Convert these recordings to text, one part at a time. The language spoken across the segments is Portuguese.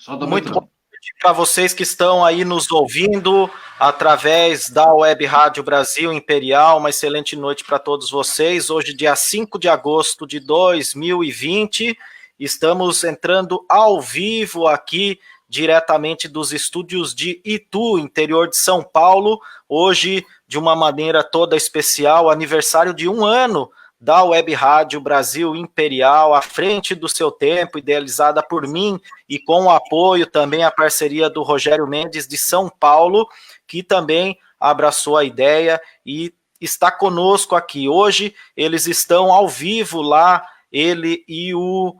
Muito bom para vocês que estão aí nos ouvindo através da Web Rádio Brasil Imperial. Uma excelente noite para todos vocês. Hoje, dia 5 de agosto de 2020, estamos entrando ao vivo aqui diretamente dos estúdios de Itu, interior de São Paulo. Hoje, de uma maneira toda especial, aniversário de 1 ano da Web Rádio Brasil Imperial, à frente do seu tempo, idealizada por mim e com o apoio também, a parceria do Rogério Mendes de São Paulo, que também abraçou a ideia e está conosco aqui. Hoje eles estão ao vivo lá, ele e o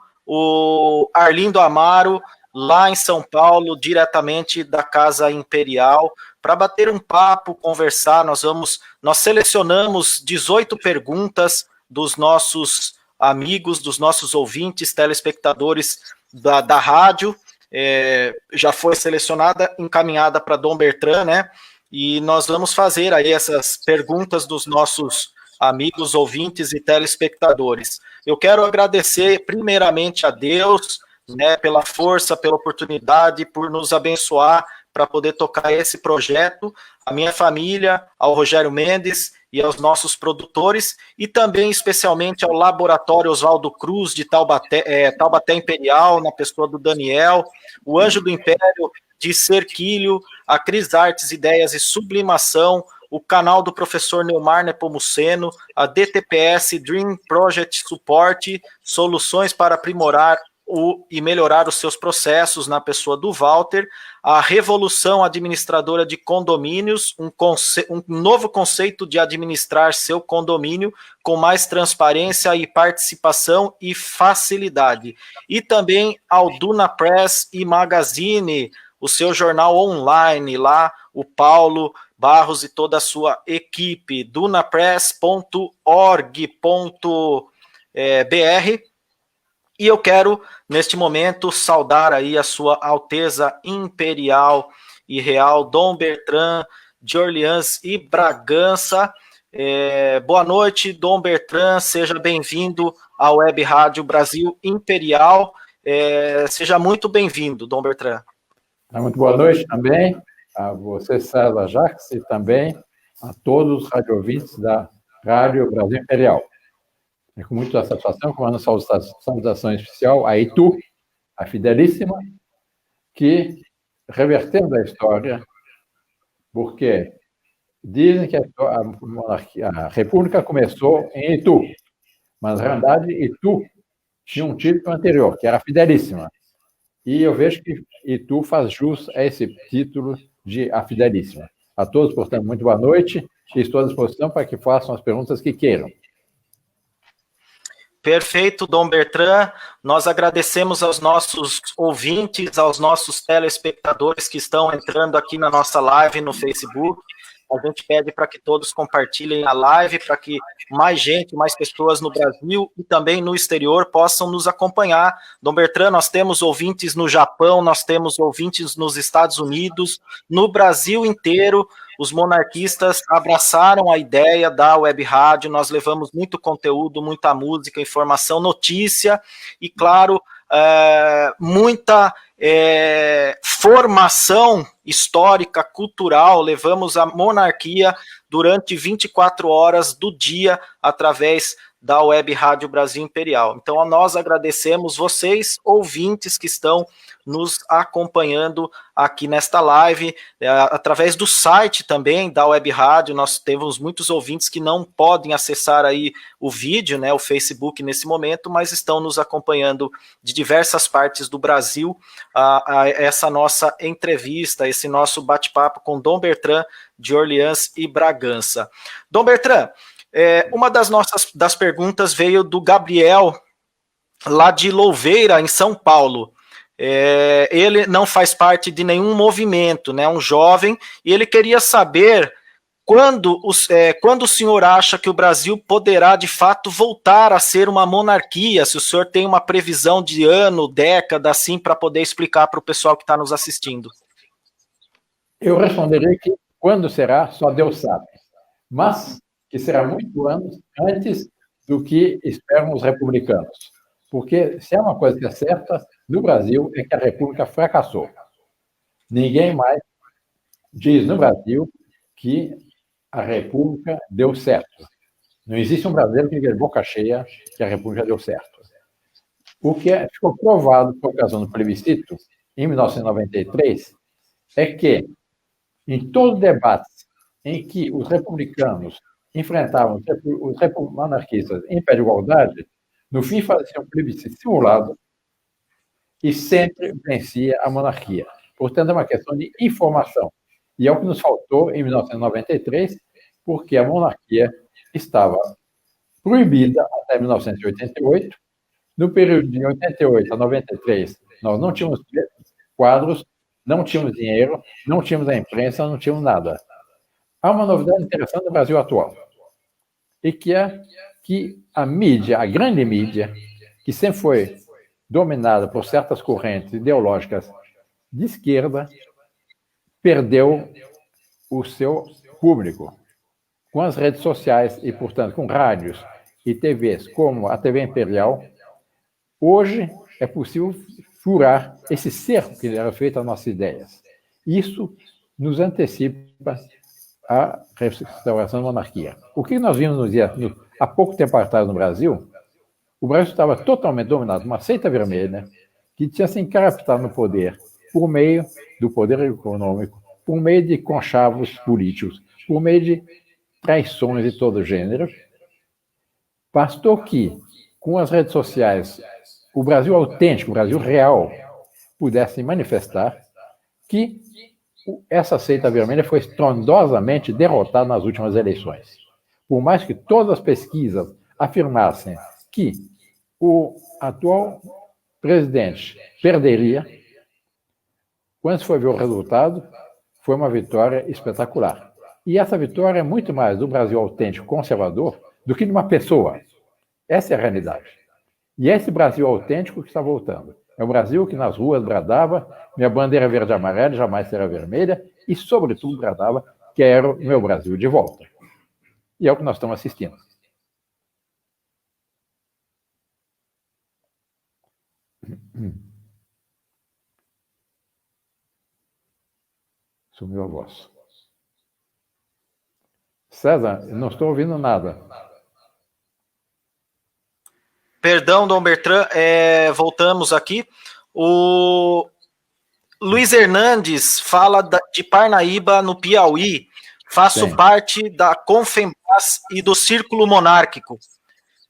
Arlindo Amaro, lá em São Paulo, diretamente da Casa Imperial, para bater um papo, conversar. Nós selecionamos 18 perguntas dos nossos amigos, dos nossos ouvintes, telespectadores da rádio. Já foi selecionada, encaminhada para Dom Bertrand, né? E nós vamos fazer aí essas perguntas dos nossos amigos, ouvintes e telespectadores. Eu quero agradecer primeiramente a Deus, né, pela força, pela oportunidade, por nos abençoar para poder tocar esse projeto, a minha família, ao Rogério Mendes e aos nossos produtores, e também especialmente ao Laboratório Oswaldo Cruz de Taubaté Imperial, na pessoa do Daniel, o Anjo do Império de Serquilho, a Cris Artes, Ideias e Sublimação, o canal do professor Neumar Nepomuceno, a DTPS Dream Project Support, soluções para aprimorar e melhorar os seus processos, na pessoa do Walter, a Revolução Administradora de Condomínios, um novo conceito de administrar seu condomínio com mais transparência e participação e facilidade. E também ao Duna Press e Magazine, o seu jornal online, lá o Paulo Barros e toda a sua equipe, dunapress.org.br. E eu quero, neste momento, saudar aí a sua Alteza Imperial e Real Dom Bertrand de Orleans e Bragança. Boa noite, Dom Bertrand, seja bem-vindo à Web Rádio Brasil Imperial. Seja muito bem-vindo, Dom Bertrand. Muito boa noite também a você, César Jacques, e também a todos os radiovintes da Rádio Brasil Imperial. É com muita satisfação que mando saudação especial a Itu, a Fidelíssima, que, revertendo a história, porque dizem que a República começou em Itu, mas, na verdade, Itu tinha um título anterior, que era a Fidelíssima. E eu vejo que Itu faz jus a esse título de a Fidelíssima. A todos, portanto, muito boa noite e estou à disposição para que façam as perguntas que queiram. Perfeito, Dom Bertrand. Nós agradecemos aos nossos ouvintes, aos nossos telespectadores que estão entrando aqui na nossa live no Facebook. A gente pede para que todos compartilhem a live, para que mais gente, mais pessoas no Brasil e também no exterior possam nos acompanhar. Dom Bertrand, nós temos ouvintes no Japão, nós temos ouvintes nos Estados Unidos, no Brasil inteiro. Os monarquistas abraçaram a ideia da Web Rádio, nós levamos muito conteúdo, muita música, informação, notícia e, claro, muita formação histórica, cultural. Levamos a monarquia durante 24 horas do dia através da Web Rádio Brasil Imperial. Então, nós agradecemos vocês, ouvintes que estão nos acompanhando aqui nesta live, através do site também da Web Rádio. Nós temos muitos ouvintes que não podem acessar aí o vídeo, né, o Facebook nesse momento, mas estão nos acompanhando de diversas partes do Brasil, a essa nossa entrevista, esse nosso bate-papo com Dom Bertrand de Orleans e Bragança. Dom Bertrand, uma das perguntas veio do Gabriel, lá de Louveira, em São Paulo. Ele não faz parte de nenhum movimento, né, um jovem, e ele queria saber quando o senhor acha que o Brasil poderá, de fato, voltar a ser uma monarquia, se o senhor tem uma previsão de ano, década, assim, para poder explicar para o pessoal que está nos assistindo. Eu responderei que quando será, só Deus sabe, mas que será muito antes do que esperam os republicanos. Porque se há uma coisa que é certa, no Brasil é que a República fracassou. Ninguém mais diz no Brasil que a República deu certo. Não existe um brasileiro que diga de boca cheia que a República deu certo. O que ficou provado por ocasião do plebiscito, em 1993, é que, em todos os debates em que os republicanos enfrentavam os monarquistas em pé de igualdade, no fim faziam um plebiscito simulado e sempre vencia a monarquia. Portanto, é uma questão de informação. E é o que nos faltou em 1993, porque a monarquia estava proibida até 1988. No período de 88 a 93, nós não tínhamos quadros, não tínhamos dinheiro, não tínhamos a imprensa, não tínhamos nada. Há uma novidade interessante no Brasil atual, e que é que a mídia, a grande mídia, que sempre foi dominada por certas correntes ideológicas de esquerda, perdeu o seu público. Com as redes sociais e, portanto, com rádios e TVs como a TV Imperial, hoje é possível furar esse cerco que era feito às nossas ideias. Isso nos antecipa a restauração da monarquia. O que nós vimos há pouco tempo atrás no Brasil, o Brasil estava totalmente dominado por uma seita vermelha que tinha se encarapitado no poder por meio do poder econômico, por meio de conchavos políticos, por meio de traições de todo gênero. Bastou que, com as redes sociais, o Brasil autêntico, o Brasil real, pudesse manifestar que essa seita vermelha foi estrondosamente derrotada nas últimas eleições. Por mais que todas as pesquisas afirmassem que o atual presidente perderia, quando se foi ver o resultado, foi uma vitória espetacular. E essa vitória é muito mais do Brasil autêntico conservador do que de uma pessoa. Essa é a realidade. E é esse Brasil autêntico que está voltando. É o Brasil que nas ruas bradava: minha bandeira verde e amarela jamais será vermelha, e, sobretudo, bradava: quero meu Brasil de volta. E é o que nós estamos assistindo. Sumiu a voz. César, não estou ouvindo nada. Perdão, Dom Bertrand, voltamos aqui. O Luiz Hernandes fala de Parnaíba, no Piauí. Faço parte da Confembras e do Círculo Monárquico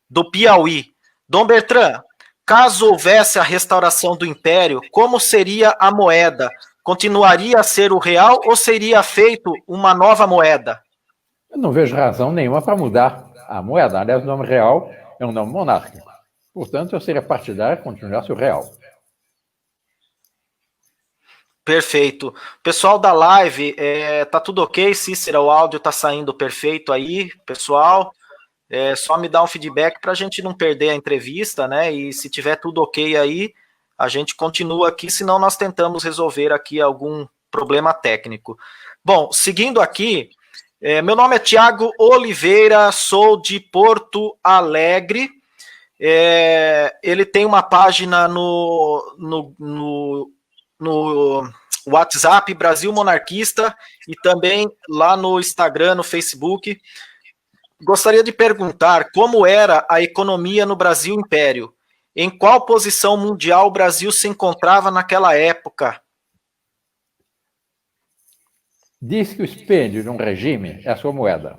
do Piauí. Dom Bertrand, caso houvesse a restauração do Império, como seria a moeda? Continuaria a ser o real ou seria feito uma nova moeda? Eu não vejo razão nenhuma para mudar a moeda. Aliás, o nome real é um nome monárquico. Portanto, eu seria partidário que continuasse o real. Perfeito. Pessoal da live, tá tudo ok, Cícera? O áudio tá saindo perfeito aí, pessoal. Só me dá um feedback para a gente não perder a entrevista, né? E se tiver tudo ok aí, a gente continua aqui, senão nós tentamos resolver aqui algum problema técnico. Bom, seguindo aqui, meu nome é Tiago Oliveira, sou de Porto Alegre. Ele tem uma página no WhatsApp, Brasil Monarquista, e também lá no Instagram, no Facebook. Gostaria de perguntar como era a economia no Brasil Império. Em qual posição mundial o Brasil se encontrava naquela época? Diz que o espelho de um regime é a sua moeda.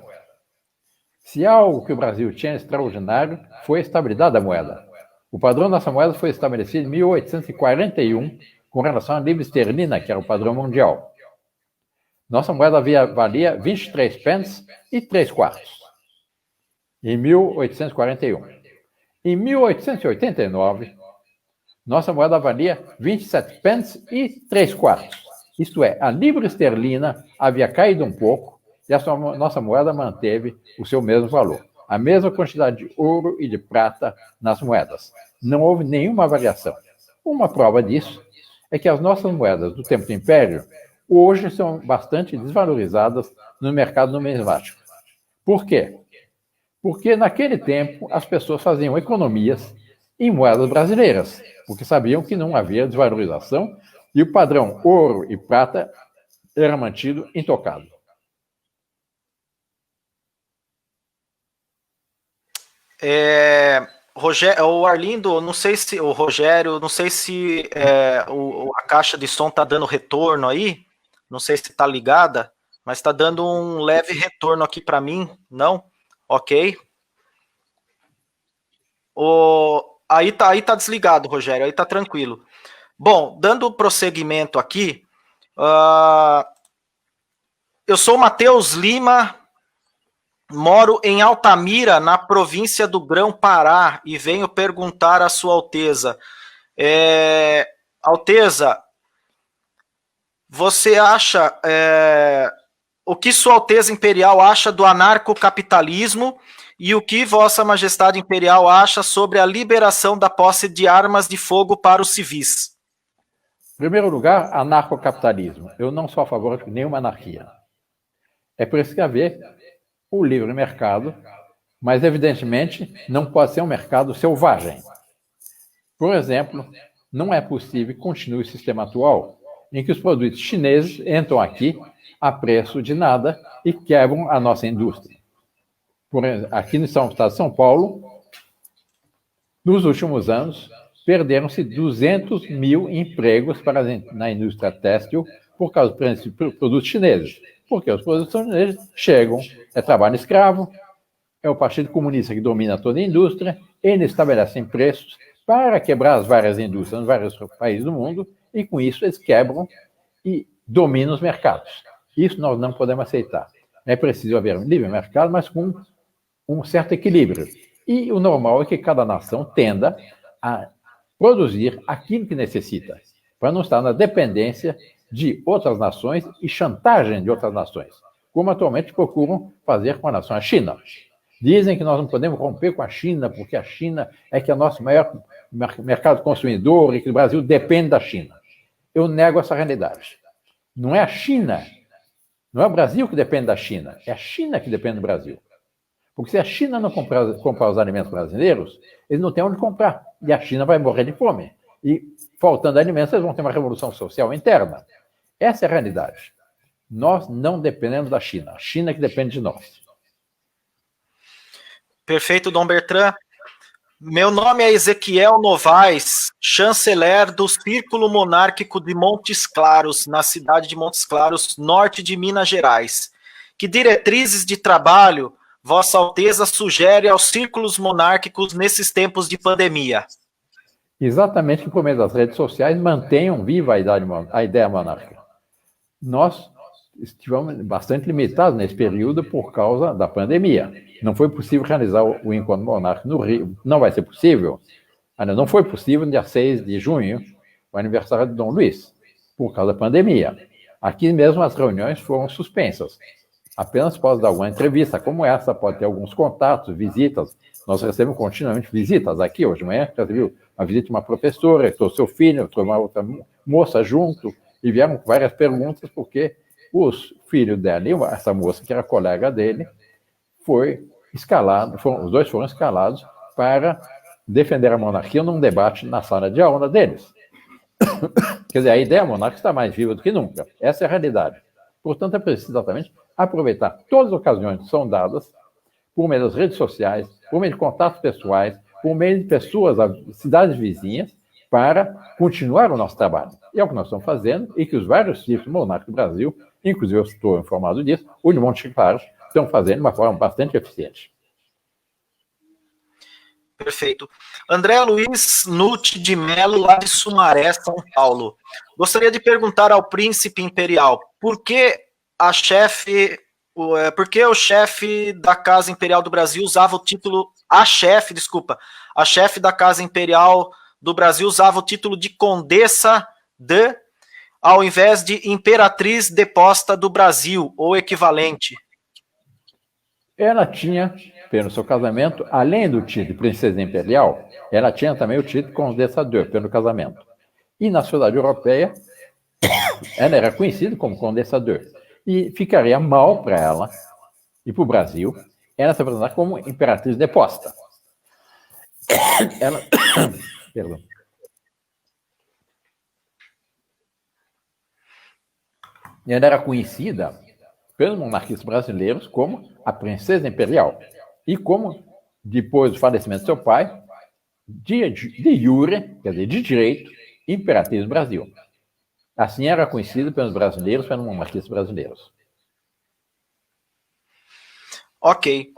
Se há algo que o Brasil tinha extraordinário, foi a estabilidade da moeda. O padrão dessa moeda foi estabelecido em 1841, com relação à libra esterlina, que era o padrão mundial. Nossa moeda valia 23 pence e 3 quartos, em 1841. Em 1889, nossa moeda valia 27 pence e 3 quartos. Isto é, a libra esterlina havia caído um pouco e a nossa moeda manteve o seu mesmo valor. A mesma quantidade de ouro e de prata nas moedas. Não houve nenhuma variação. Uma prova disso é que as nossas moedas do tempo do Império hoje são bastante desvalorizadas no mercado numismático. Por quê? Porque naquele tempo as pessoas faziam economias em moedas brasileiras, porque sabiam que não havia desvalorização e o padrão ouro e prata era mantido intocado. O Arlindo, não sei se o Rogério, não sei se a caixa de som está dando retorno aí, não sei se está ligada, mas está dando um leve retorno aqui para mim, não? Ok. Aí tá desligado, Rogério, aí tá tranquilo. Bom, dando prosseguimento aqui, eu sou Matheus Lima, moro em Altamira, na província do Grão-Pará, e venho perguntar à Sua Alteza. Alteza, você acha... o que Sua Alteza Imperial acha do anarcocapitalismo e o que Vossa Majestade Imperial acha sobre a liberação da posse de armas de fogo para os civis? Em primeiro lugar, anarcocapitalismo. Eu não sou a favor de nenhuma anarquia. É por isso que haver o livre mercado, mas, evidentemente, não pode ser um mercado selvagem. Por exemplo, não é possível que continue o sistema atual, em que os produtos chineses entram aqui a preço de nada e quebram a nossa indústria. Aqui no estado de São Paulo, nos últimos anos, perderam-se 200 mil empregos na indústria têxtil por causa de produtos chineses. Porque os produtos chineses chegam, é trabalho escravo, é o Partido Comunista que domina toda a indústria, eles estabelecem preços para quebrar as várias indústrias nos vários países do mundo, e com isso eles quebram e dominam os mercados. Isso nós não podemos aceitar. É preciso haver um livre mercado, mas com um certo equilíbrio. E o normal é que cada nação tenda a produzir aquilo que necessita, para não estar na dependência de outras nações e chantagem de outras nações, como atualmente procuram fazer com a nação a China. Dizem que nós não podemos romper com a China, porque a China é que é o nosso maior mercado consumidor e que o Brasil depende da China. Eu nego essa realidade. Não é a China, não é o Brasil que depende da China, é a China que depende do Brasil. Porque se a China não comprar os alimentos brasileiros, eles não têm onde comprar. E a China vai morrer de fome. E, faltando alimentos, eles vão ter uma revolução social interna. Essa é a realidade. Nós não dependemos da China. A China é que depende de nós. Perfeito, Dom Bertrand. Meu nome é Ezequiel Novaes, chanceler do Círculo Monárquico de Montes Claros, na cidade de Montes Claros, norte de Minas Gerais. Que diretrizes de trabalho Vossa Alteza sugere aos círculos monárquicos nesses tempos de pandemia? Exatamente que por meio das redes sociais mantenham viva a ideia monárquica. Nós estivemos bastante limitados nesse período por causa da pandemia. Não foi possível realizar o encontro monárquico no Rio. Não vai ser possível. Não foi possível no dia 6 de junho, o aniversário de Dom Luís, por causa da pandemia. Aqui mesmo as reuniões foram suspensas. Apenas posso dar alguma entrevista como essa, pode ter alguns contatos, visitas. Nós recebemos continuamente visitas. Aqui, hoje de manhã, recebi uma visita de uma professora, trouxe seu filho, trouxe uma outra moça junto, e vieram várias perguntas, porque os filhos dela e essa moça, que era colega dele, os dois foram escalados para defender a monarquia num debate na sala de aula deles. Quer dizer, a ideia monárquica está mais viva do que nunca. Essa é a realidade. Portanto, é preciso exatamente aproveitar todas as ocasiões que são dadas por meio das redes sociais, por meio de contatos pessoais, por meio de pessoas, cidades vizinhas, para continuar o nosso trabalho. E é o que nós estamos fazendo e que os vários círculos monárquicos do Brasil, inclusive eu estou informado disso, o de Montes Claros, estão fazendo de uma forma bastante eficiente. Perfeito. André Luiz Nutti de Melo, lá de Sumaré, São Paulo. Gostaria de perguntar ao príncipe imperial, por que o chefe da Casa Imperial do Brasil usava o título... A chefe da Casa Imperial do Brasil usava o título de Condessa de, ao invés de Imperatriz Deposta do Brasil, ou equivalente. Ela tinha, pelo seu casamento, além do título de princesa imperial, ela tinha também o título de Condessa de, pelo casamento. E na sociedade europeia, ela era conhecida como Condessa de. E ficaria mal para ela e para o Brasil ela se apresentar como imperatriz deposta. ela, perdão, ela era conhecida pelos monarquistas brasileiros como a princesa imperial e como, depois do falecimento do seu pai, de jure, quer dizer, de direito, imperatriz do Brasil. Assim era conhecida pelos brasileiros, pelos monarquistas brasileiros. Ok.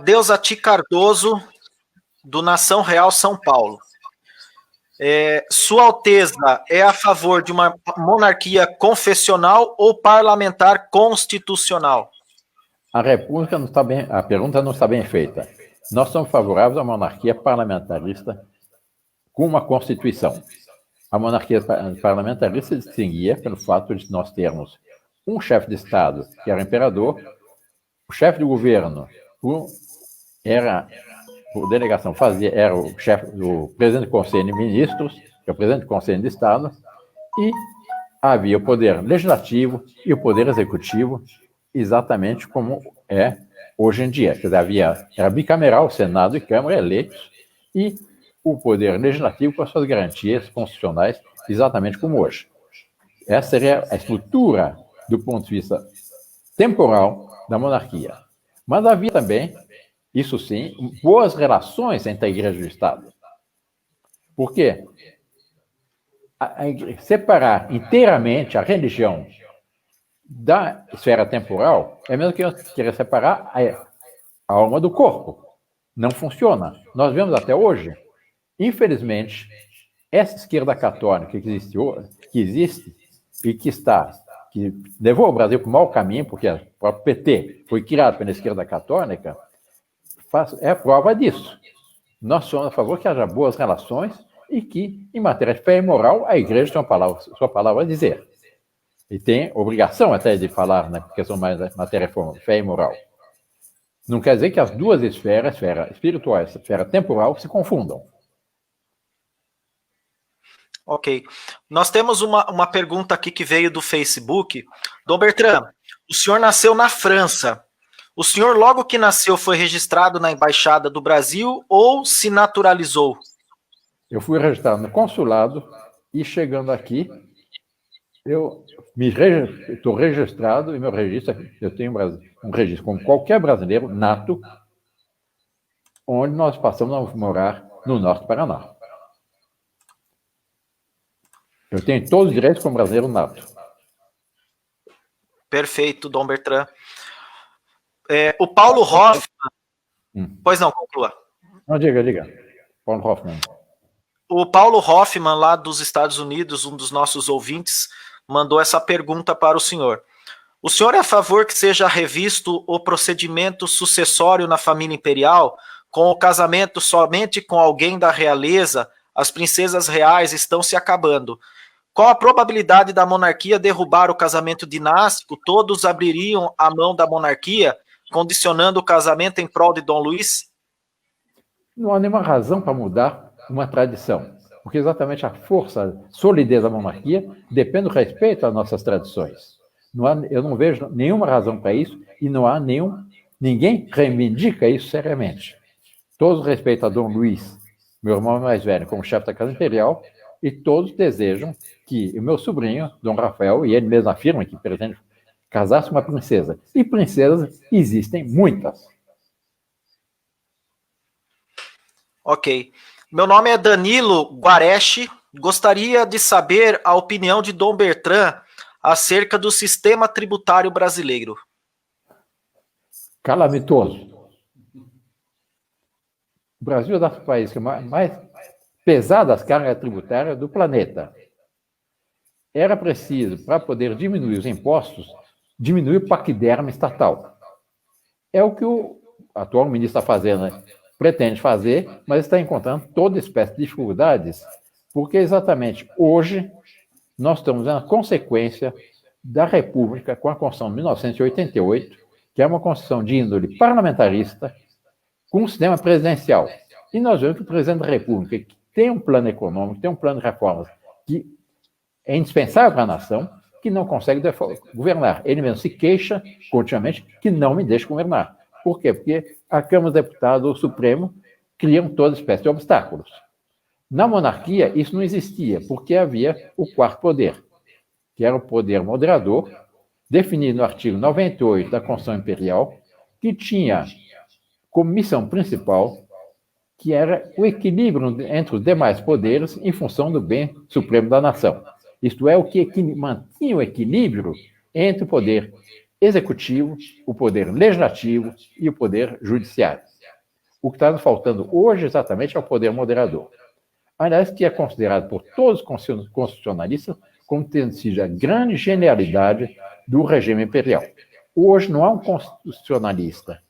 Deusati Cardoso, do Nação Real São Paulo. Sua Alteza é a favor de uma monarquia confessional ou parlamentar constitucional? A República não está bem, a pergunta não está bem feita. Nós somos favoráveis à monarquia parlamentarista com uma Constituição. A monarquia parlamentarista se distinguia pelo fato de nós termos um chefe de Estado, que era o imperador, o chefe de governo era, por delegação, era o chefe do presidente do Conselho de Ministros, que é o presidente do Conselho de Estado, e havia o poder legislativo e o poder executivo, exatamente como é hoje em dia. Quer dizer, era bicameral, Senado e Câmara eleitos, e o poder legislativo com as suas garantias constitucionais, exatamente como hoje. Essa seria a estrutura, do ponto de vista temporal, da monarquia. Mas havia também, isso sim, boas relações entre a Igreja e o Estado. Por quê? Separar inteiramente a religião da esfera temporal é mesmo que querer separar a alma do corpo. Não funciona. Nós vemos até hoje, infelizmente, essa esquerda católica que existe e que levou o Brasil para o mau caminho, porque o próprio PT foi criado pela esquerda católica, é prova disso. Nós somos a favor que haja boas relações e que, em matéria de fé e moral, a Igreja tem sua palavra a dizer. E tem obrigação até de falar na questão mais da matéria de fé e moral. Não quer dizer que as duas esferas, a esfera espiritual e a esfera temporal, se confundam. Ok. Nós temos uma pergunta aqui que veio do Facebook. Dom Bertrand, o senhor nasceu na França. O senhor, logo que nasceu, foi registrado na Embaixada do Brasil ou se naturalizou? Eu fui registrado no consulado e, chegando aqui, eu estou registrado e meu registro, eu tenho um registro como qualquer brasileiro nato, onde nós passamos a morar no norte do Paraná. Eu tenho todos os direitos como brasileiro nato. Perfeito, Dom Bertrand. O Paulo Hoffman... Pois não, conclua. Não, diga. Paulo Hoffman. O Paulo Hoffman, lá dos Estados Unidos, um dos nossos ouvintes, mandou essa pergunta para o senhor. O senhor é a favor que seja revisto o procedimento sucessório na família imperial, com o casamento somente com alguém da realeza? As princesas reais estão se acabando. Qual a probabilidade da monarquia derrubar o casamento dinástico? Todos abririam a mão da monarquia, condicionando o casamento em prol de Dom Luís? Não há nenhuma razão para mudar uma tradição, porque exatamente a força, a solidez da monarquia depende do respeito às nossas tradições. Eu não vejo nenhuma razão para isso e não há ninguém reivindica isso seriamente. Todos respeitam a Dom Luís, meu irmão mais velho, como chefe da Casa Imperial, e todos desejam que o meu sobrinho, Dom Rafael, e ele mesmo afirma que pretende casar-se com uma princesa. E princesas existem muitas. Ok. Meu nome é Danilo Guareschi. Gostaria de saber a opinião de Dom Bertrand acerca do sistema tributário brasileiro. Calamitoso. O Brasil é um dos países mais pesadas cargas tributárias do planeta. Era preciso, para poder diminuir os impostos, diminuir o paquiderme estatal. É o que o atual ministro está fazendo, né? Pretende fazer, mas está encontrando toda espécie de dificuldades, porque exatamente hoje nós estamos na consequência da República com a Constituição de 1988, que é uma Constituição de índole parlamentarista, com um sistema presidencial. E nós vemos que o presidente da República, que tem um plano econômico, tem um plano de reformas que é indispensável para a nação, que não consegue governar. Ele mesmo se queixa continuamente que não me deixa governar. Por quê? Porque a Câmara dos Deputados, o Supremo, criam toda espécie de obstáculos. Na monarquia, isso não existia, porque havia o quarto poder, que era o poder moderador, definido no artigo 98 da Constituição Imperial, que tinha como missão principal que era o equilíbrio entre os demais poderes em função do bem supremo da nação. Isto é, o que mantinha o equilíbrio entre o poder executivo, o poder legislativo e o poder judiciário. O que está nos faltando hoje exatamente é o poder moderador. Aliás, que é considerado por todos os constitucionalistas como tendo sido a grande genialidade do regime imperial. Hoje não há um constitucionalista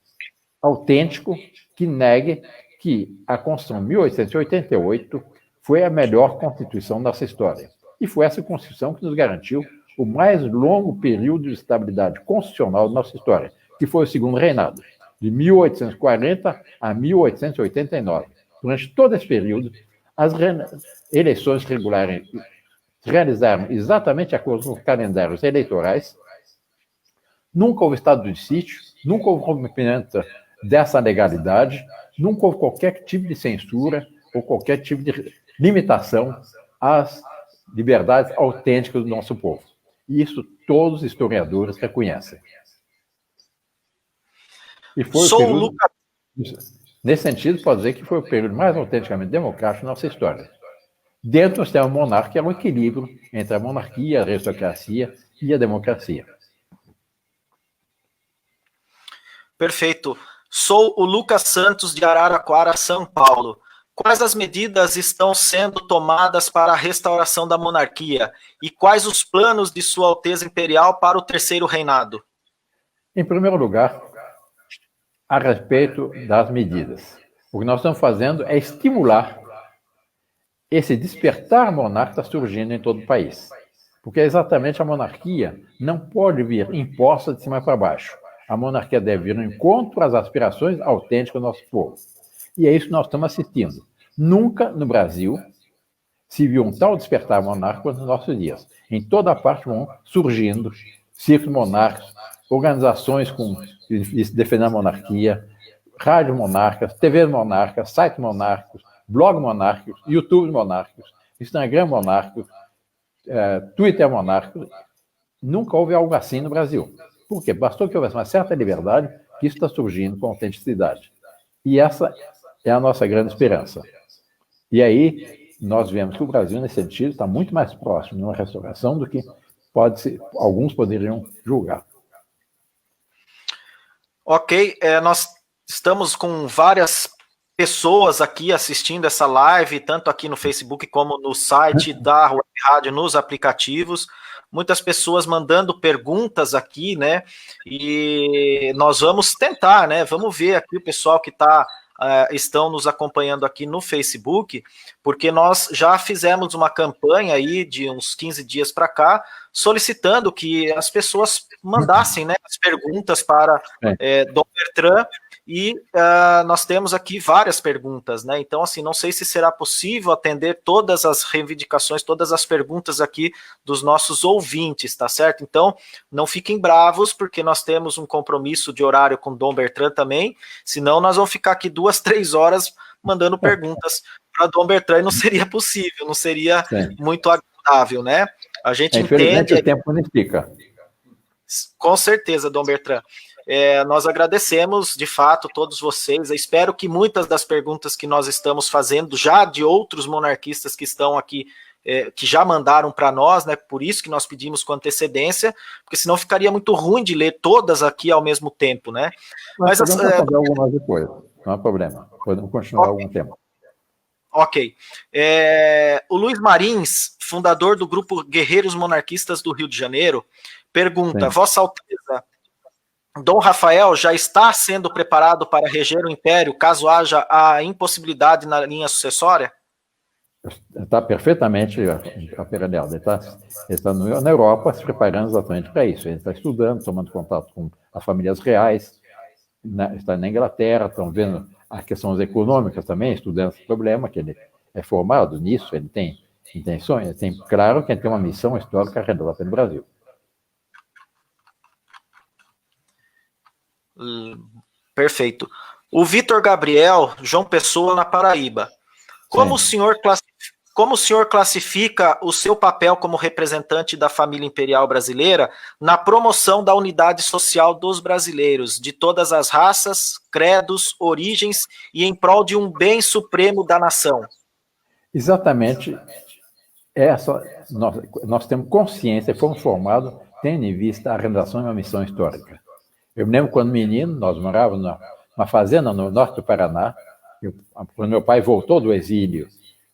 autêntico que negue que a Constituição de 1888 foi a melhor Constituição da nossa história. E foi essa Constituição que nos garantiu o mais longo período de estabilidade constitucional da nossa história, que foi o segundo reinado, de 1840 a 1889. Durante todo esse período, as eleições regulares se realizaram exatamente de acordo com os calendários eleitorais. Nunca houve estado de sítio, nunca houve rompimento dessa legalidade, nunca houve qualquer tipo de censura ou qualquer tipo de limitação às liberdades autênticas do nosso povo. E isso todos os historiadores reconhecem. E foi o período, nesse sentido, pode dizer que foi o período mais autenticamente democrático da nossa história. Dentro do sistema monárquico, é um equilíbrio entre a monarquia, a aristocracia e a democracia. Perfeito. Sou o Lucas Santos, de Araraquara, São Paulo. Quais as medidas estão sendo tomadas para a restauração da monarquia? E quais os planos de Sua Alteza Imperial para o terceiro reinado? Em primeiro lugar, a respeito das medidas. O que nós estamos fazendo é estimular esse despertar monárquico que está surgindo em todo o país. Porque exatamente a monarquia não pode vir imposta de cima para baixo. A monarquia deve vir no encontro às aspirações autênticas do nosso povo. E é isso que nós estamos assistindo. Nunca no Brasil se viu um tal despertar monárquico quanto nos nossos dias. Em toda parte vão surgindo círculos monárquicos, organizações defendendo a monarquia, rádio monárquicas, TV monárquicas, sites monárquicos, blog monárquicos, YouTube monárquicos, Instagram monárquico, Twitter monárquico. Nunca houve algo assim no Brasil. Por quê? Bastou que houvesse uma certa liberdade, que isso está surgindo com autenticidade. E essa é a nossa grande esperança. E aí, nós vemos que o Brasil, nesse sentido, está muito mais próximo de uma restauração do que alguns poderiam julgar. Ok, nós estamos com várias pessoas aqui assistindo essa live, tanto aqui no Facebook como no site da Web Rádio, nos aplicativos. Muitas pessoas mandando perguntas aqui, né? E nós vamos tentar, né? Vamos ver aqui o pessoal que estão nos acompanhando aqui no Facebook, porque nós já fizemos uma campanha aí de uns 15 dias para cá, solicitando que as pessoas mandassem, né, as perguntas para Dom Bertrand, e nós temos aqui várias perguntas, né? Então, assim, não sei se será possível atender todas as reivindicações, todas as perguntas aqui dos nossos ouvintes, tá certo? Então, não fiquem bravos, porque nós temos um compromisso de horário com Dom Bertrand também, senão nós vamos ficar aqui 2, 3 horas mandando perguntas para Dom Bertrand e não seria possível, não seria muito agradável, né? A gente entende... o tempo unifica. Com certeza, Dom Bertrand. Nós agradecemos, de fato, todos vocês. Eu espero que muitas das perguntas que nós estamos fazendo, já de outros monarquistas que estão aqui, que já mandaram para nós, né? Por isso que nós pedimos com antecedência, porque senão ficaria muito ruim de ler todas aqui ao mesmo tempo, né? Mas podemos fazer algumas depois, não há problema. Podemos continuar algum tempo. Ok. O Luiz Marins, fundador do grupo Guerreiros Monarquistas do Rio de Janeiro, pergunta: Vossa Alteza, Dom Rafael já está sendo preparado para reger o Império, caso haja a impossibilidade na linha sucessória? Está perfeitamente aperelhado. Ele está na Europa se preparando exatamente para isso. Ele está estudando, tomando contato com as famílias reais, está na Inglaterra, estão vendo as questões econômicas também, estudando esse problema, que ele é formado nisso, ele tem intenções, ele tem, claro que ele tem uma missão histórica a realizar no Brasil. Perfeito. O Vitor Gabriel, João Pessoa, na Paraíba. Como o senhor classifica o seu papel como representante da família imperial brasileira na promoção da unidade social dos brasileiros, de todas as raças, credos, origens e em prol de um bem supremo da nação? Exatamente essa. Nós temos consciência, fomos formados tendo em vista a realização de uma missão histórica. Eu me lembro quando menino, nós morávamos numa fazenda no norte do Paraná, quando meu pai voltou do exílio,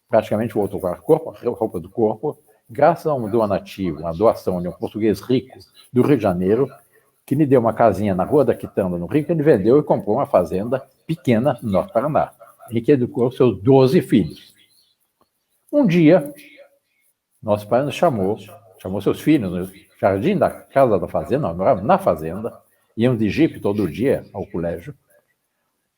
praticamente voltou com a roupa do corpo, graças a um donativo, uma doação de um português rico do Rio de Janeiro, que lhe deu uma casinha na Rua da Quitanda, no Rio, que ele vendeu e comprou uma fazenda pequena no norte do Paraná, em que educou seus 12 filhos. Um dia, nosso pai nos chamou seus filhos no jardim da casa da fazenda, nós morávamos na fazenda, íamos de jipe todo dia ao colégio.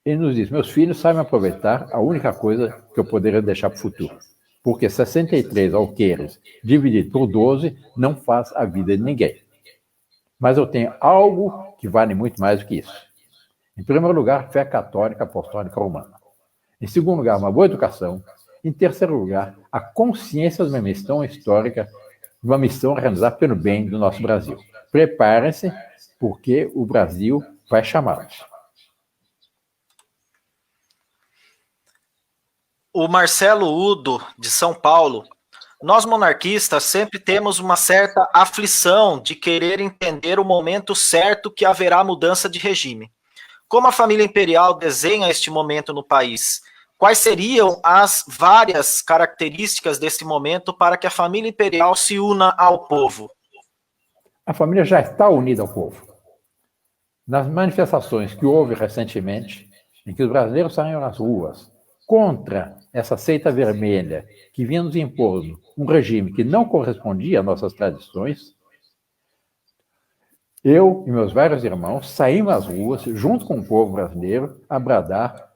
Ele nos disse: meus filhos sabem aproveitar a única coisa que eu poderia deixar para o futuro. Porque 63 alqueires dividido por 12 não faz a vida de ninguém. Mas eu tenho algo que vale muito mais do que isso. Em primeiro lugar, fé católica apostólica romana. Em segundo lugar, uma boa educação. Em terceiro lugar, a consciência de uma missão histórica, de uma missão realizada pelo bem do nosso Brasil. Preparem-se, porque o Brasil vai chamá-los. O Marcelo Udo, de São Paulo. Nós monarquistas sempre temos uma certa aflição de querer entender o momento certo que haverá mudança de regime. Como a família imperial desenha este momento no país? Quais seriam as várias características desse momento para que a família imperial se una ao povo? A família já está unida ao povo. Nas manifestações que houve recentemente, em que os brasileiros saíram às ruas contra essa seita vermelha que vinha nos impor um regime que não correspondia às nossas tradições, eu e meus vários irmãos saímos às ruas, junto com o povo brasileiro, a bradar: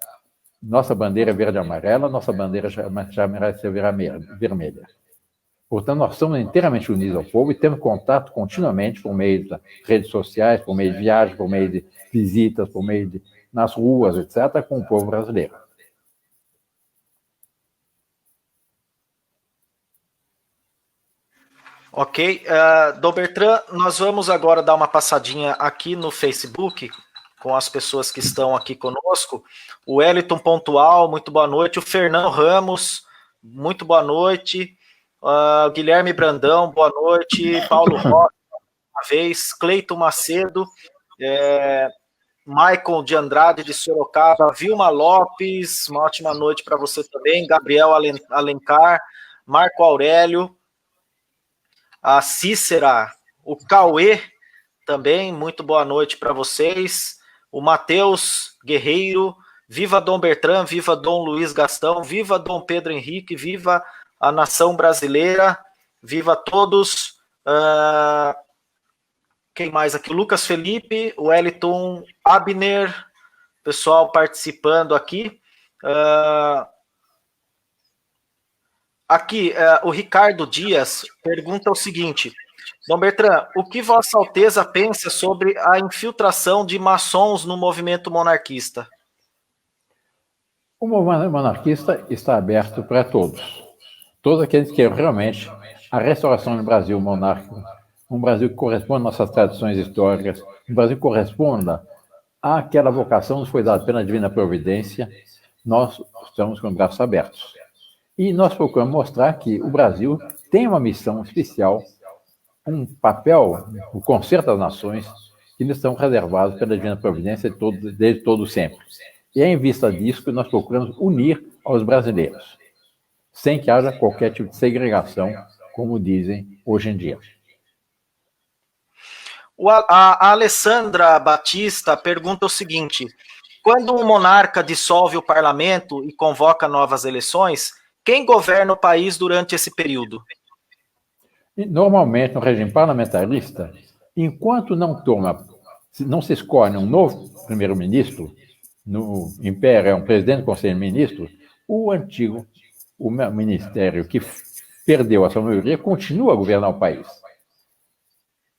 nossa bandeira verde e amarela, nossa bandeira jamais será vermelha. Portanto, nós somos inteiramente unidos ao povo e temos contato continuamente por meio das redes sociais, por meio de viagens, por meio de visitas, por meio de nas ruas, etc., com o povo brasileiro. Ok. Dom Bertrand, nós vamos agora dar uma passadinha aqui no Facebook com as pessoas que estão aqui conosco. O Wellington Pontual, muito boa noite. O Fernão Ramos, muito boa noite. Guilherme Brandão, boa noite. Paulo Rocha, uma vez. Cleiton Macedo, Michael de Andrade de Sorocaba, Vilma Lopes, uma ótima noite para você também. Gabriel Alencar, Marco Aurélio, a Cícera, o Cauê também, muito boa noite para vocês. O Matheus Guerreiro, viva Dom Bertrand, viva Dom Luiz Gastão, viva Dom Pedro Henrique, viva a nação brasileira, viva todos. Quem mais aqui? Lucas Felipe, o Wellington Abner, pessoal participando aqui. Aqui, o Ricardo Dias pergunta o seguinte: Dom Bertrand, o que Vossa Alteza pensa sobre a infiltração de maçons no movimento monarquista? O movimento monarquista está aberto para todos. Todos aqueles que querem realmente a restauração do Brasil monárquico, um Brasil que corresponda às nossas tradições históricas, um Brasil que corresponda àquela vocação que nos foi dada pela Divina Providência, nós estamos com os braços abertos. E nós procuramos mostrar que o Brasil tem uma missão especial, um papel, o concerto das nações, que nos estão reservados pela Divina Providência desde todo sempre. E é em vista disso que nós procuramos unir aos brasileiros, sem que haja qualquer tipo de segregação, como dizem hoje em dia. A Alessandra Batista pergunta o seguinte: quando um monarca dissolve o parlamento e convoca novas eleições, quem governa o país durante esse período? Normalmente, no regime parlamentarista, enquanto não se escolhe um novo primeiro-ministro, no Império é um presidente do Conselho de Ministros, o ministério que perdeu a sua maioria continua a governar o país,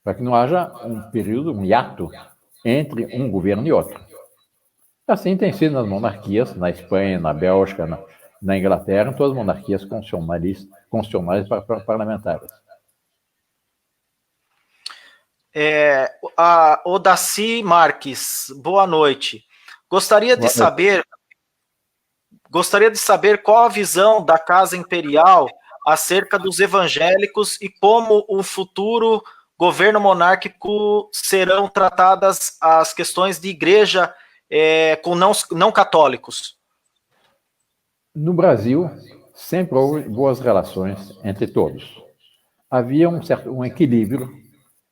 para que não haja um período, um hiato, entre um governo e outro. Assim tem sido nas monarquias, na Espanha, na Bélgica, na Inglaterra, em todas as monarquias constitucionais parlamentares. Odaci Marques, boa noite. Gostaria de saber qual a visão da Casa Imperial acerca dos evangélicos e como o futuro governo monárquico serão tratadas as questões de igreja com não católicos. No Brasil, sempre houve boas relações entre todos. Havia um equilíbrio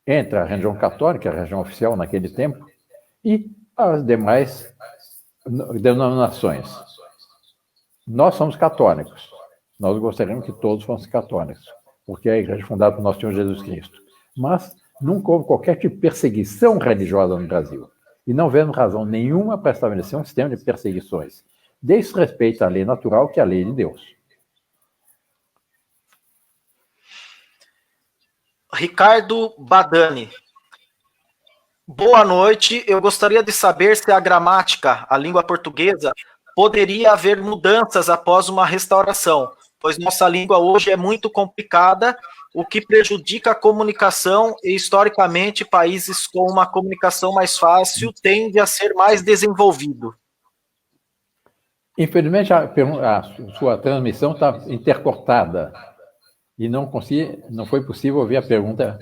entre a religião católica, a religião oficial naquele tempo, e as demais denominações. Nós somos católicos. Nós gostaríamos que todos fossem católicos, porque é a igreja fundada por nosso Senhor Jesus Cristo. Mas nunca houve qualquer tipo de perseguição religiosa no Brasil. E não vemos razão nenhuma para estabelecer um sistema de perseguições. Desde respeito à lei natural, que é a lei de Deus. Ricardo Badani. Boa noite. Eu gostaria de saber se a gramática, a língua portuguesa, poderia haver mudanças após uma restauração, pois nossa língua hoje é muito complicada, o que prejudica a comunicação e, historicamente, países com uma comunicação mais fácil tendem a ser mais desenvolvido. Infelizmente, a sua transmissão está intercortada e não foi possível ouvir a pergunta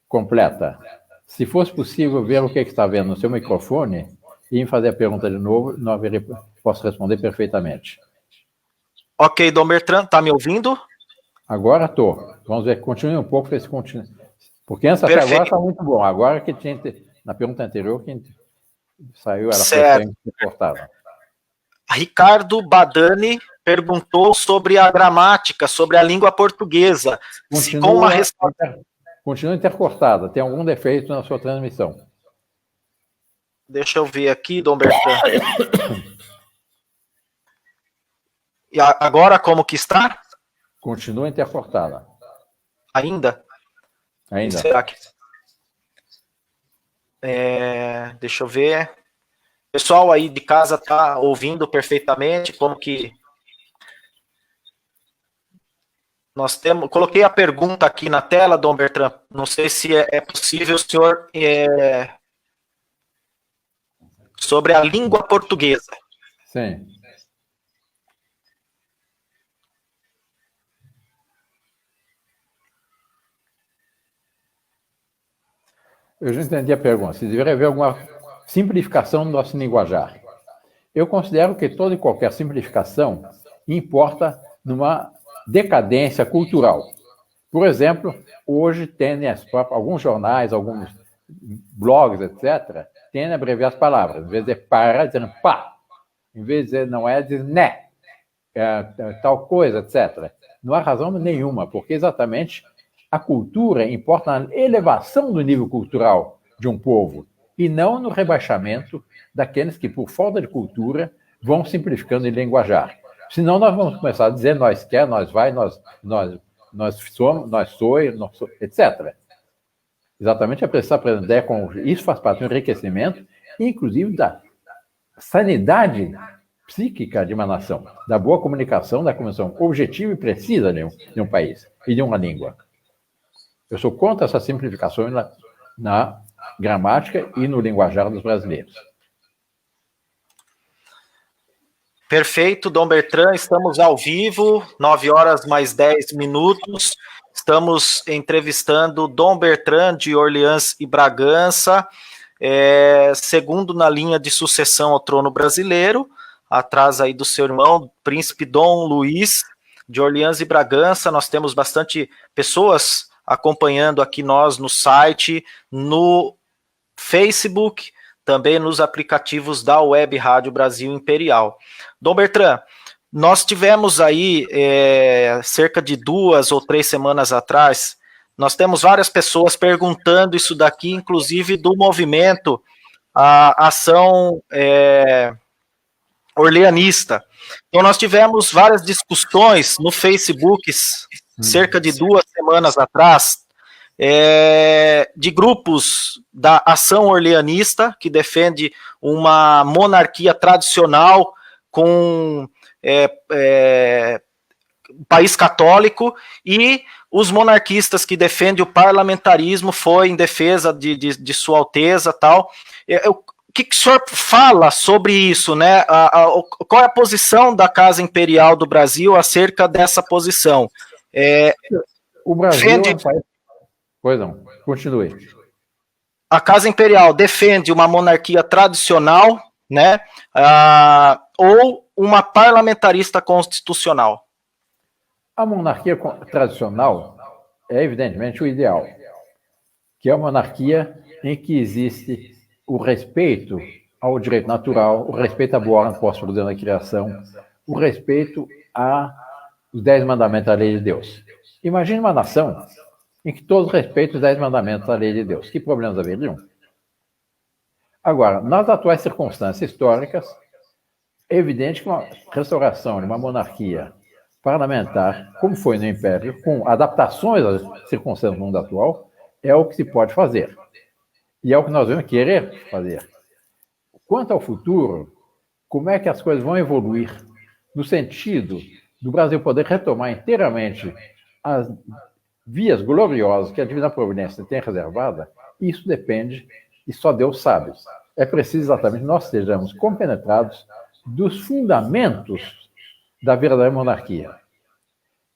completa. Se fosse possível ver o que está vendo no seu microfone e fazer a pergunta de novo, posso responder perfeitamente. Ok, Dom Bertrand, está me ouvindo? Agora estou. Vamos ver, continue um pouco, porque antes até agora está muito bom. Agora que tinha na pergunta anterior, que saiu, ela foi intercortada. Ricardo Badani perguntou sobre a gramática, sobre a língua portuguesa. Continua intercortada. Tem algum defeito na sua transmissão? Deixa eu ver aqui, Dom Bertrand. E agora como que está? Continua intercortada. Ainda? Ainda. Será que... deixa eu ver. O pessoal aí de casa está ouvindo perfeitamente como que... Nós temos... Coloquei a pergunta aqui na tela, Dom Bertrand. Não sei se é possível, senhor... sobre a língua portuguesa. Sim. Eu já entendi a pergunta. Se deveria haver alguma simplificação do nosso linguajar. Eu considero que toda e qualquer simplificação importa numa decadência cultural. Por exemplo, hoje tendem alguns jornais, alguns blogs, etc., tendem a abreviar as palavras. Em vez de para, dizendo pá. Em vez de dizer não é, diz né. Tal coisa, etc. Não há razão nenhuma, porque exatamente a cultura importa na elevação do nível cultural de um povo e não no rebaixamento daqueles que, por falta de cultura, vão simplificando em linguajar. Senão nós vamos começar a dizer nós quer, nós vai, nós somos, nós sois, etc. Exatamente é precisar aprender com isso, faz parte do enriquecimento, inclusive da sanidade psíquica de uma nação, da boa comunicação, da comunicação objetiva e precisa de um país e de uma língua. Eu sou contra essa simplificação na gramática e no linguajar dos brasileiros. Perfeito, Dom Bertrand, estamos ao vivo, 9 horas mais 10 minutos. Estamos entrevistando Dom Bertrand de Orleans e Bragança, segundo na linha de sucessão ao trono brasileiro, atrás aí do seu irmão, príncipe Dom Luís de Orleans e Bragança. Nós temos bastante pessoas acompanhando aqui nós no site, no Facebook, também nos aplicativos da Web Rádio Brasil Imperial. Dom Bertrand, nós tivemos aí, cerca de 2 ou 3 semanas atrás, nós temos várias pessoas perguntando isso daqui, inclusive do movimento, a ação orleanista. Então nós tivemos várias discussões no Facebook, cerca de 2 semanas atrás, de grupos da Ação Orleanista, que defende uma monarquia tradicional com país católico, e os monarquistas que defendem o parlamentarismo foi em defesa de Sua Alteza, tal. O que o senhor fala sobre isso, né? Qual é a posição da Casa Imperial do Brasil acerca dessa posição? O Brasil é um país... Pois não, continue. A Casa Imperial defende uma monarquia tradicional, né? Ou uma parlamentarista constitucional? A monarquia tradicional é, evidentemente, o ideal, que é uma monarquia em que existe o respeito ao direito natural, o respeito à boa ordem posta por Deus na criação, o respeito aos 10 mandamentos da lei de Deus. Imagine uma nação em que todos respeitam os 10 mandamentos da lei de Deus. Que problemas haveriam? Agora, nas atuais circunstâncias históricas, é evidente que uma restauração de uma monarquia parlamentar, como foi no Império, com adaptações às circunstâncias do mundo atual, é o que se pode fazer. E é o que nós vamos querer fazer. Quanto ao futuro, como é que as coisas vão evoluir no sentido do Brasil poder retomar inteiramente as vias gloriosas que a Divina Providência tem reservada, isso depende, e só Deus sabe. É preciso exatamente que nós estejamos compenetrados dos fundamentos da verdadeira monarquia.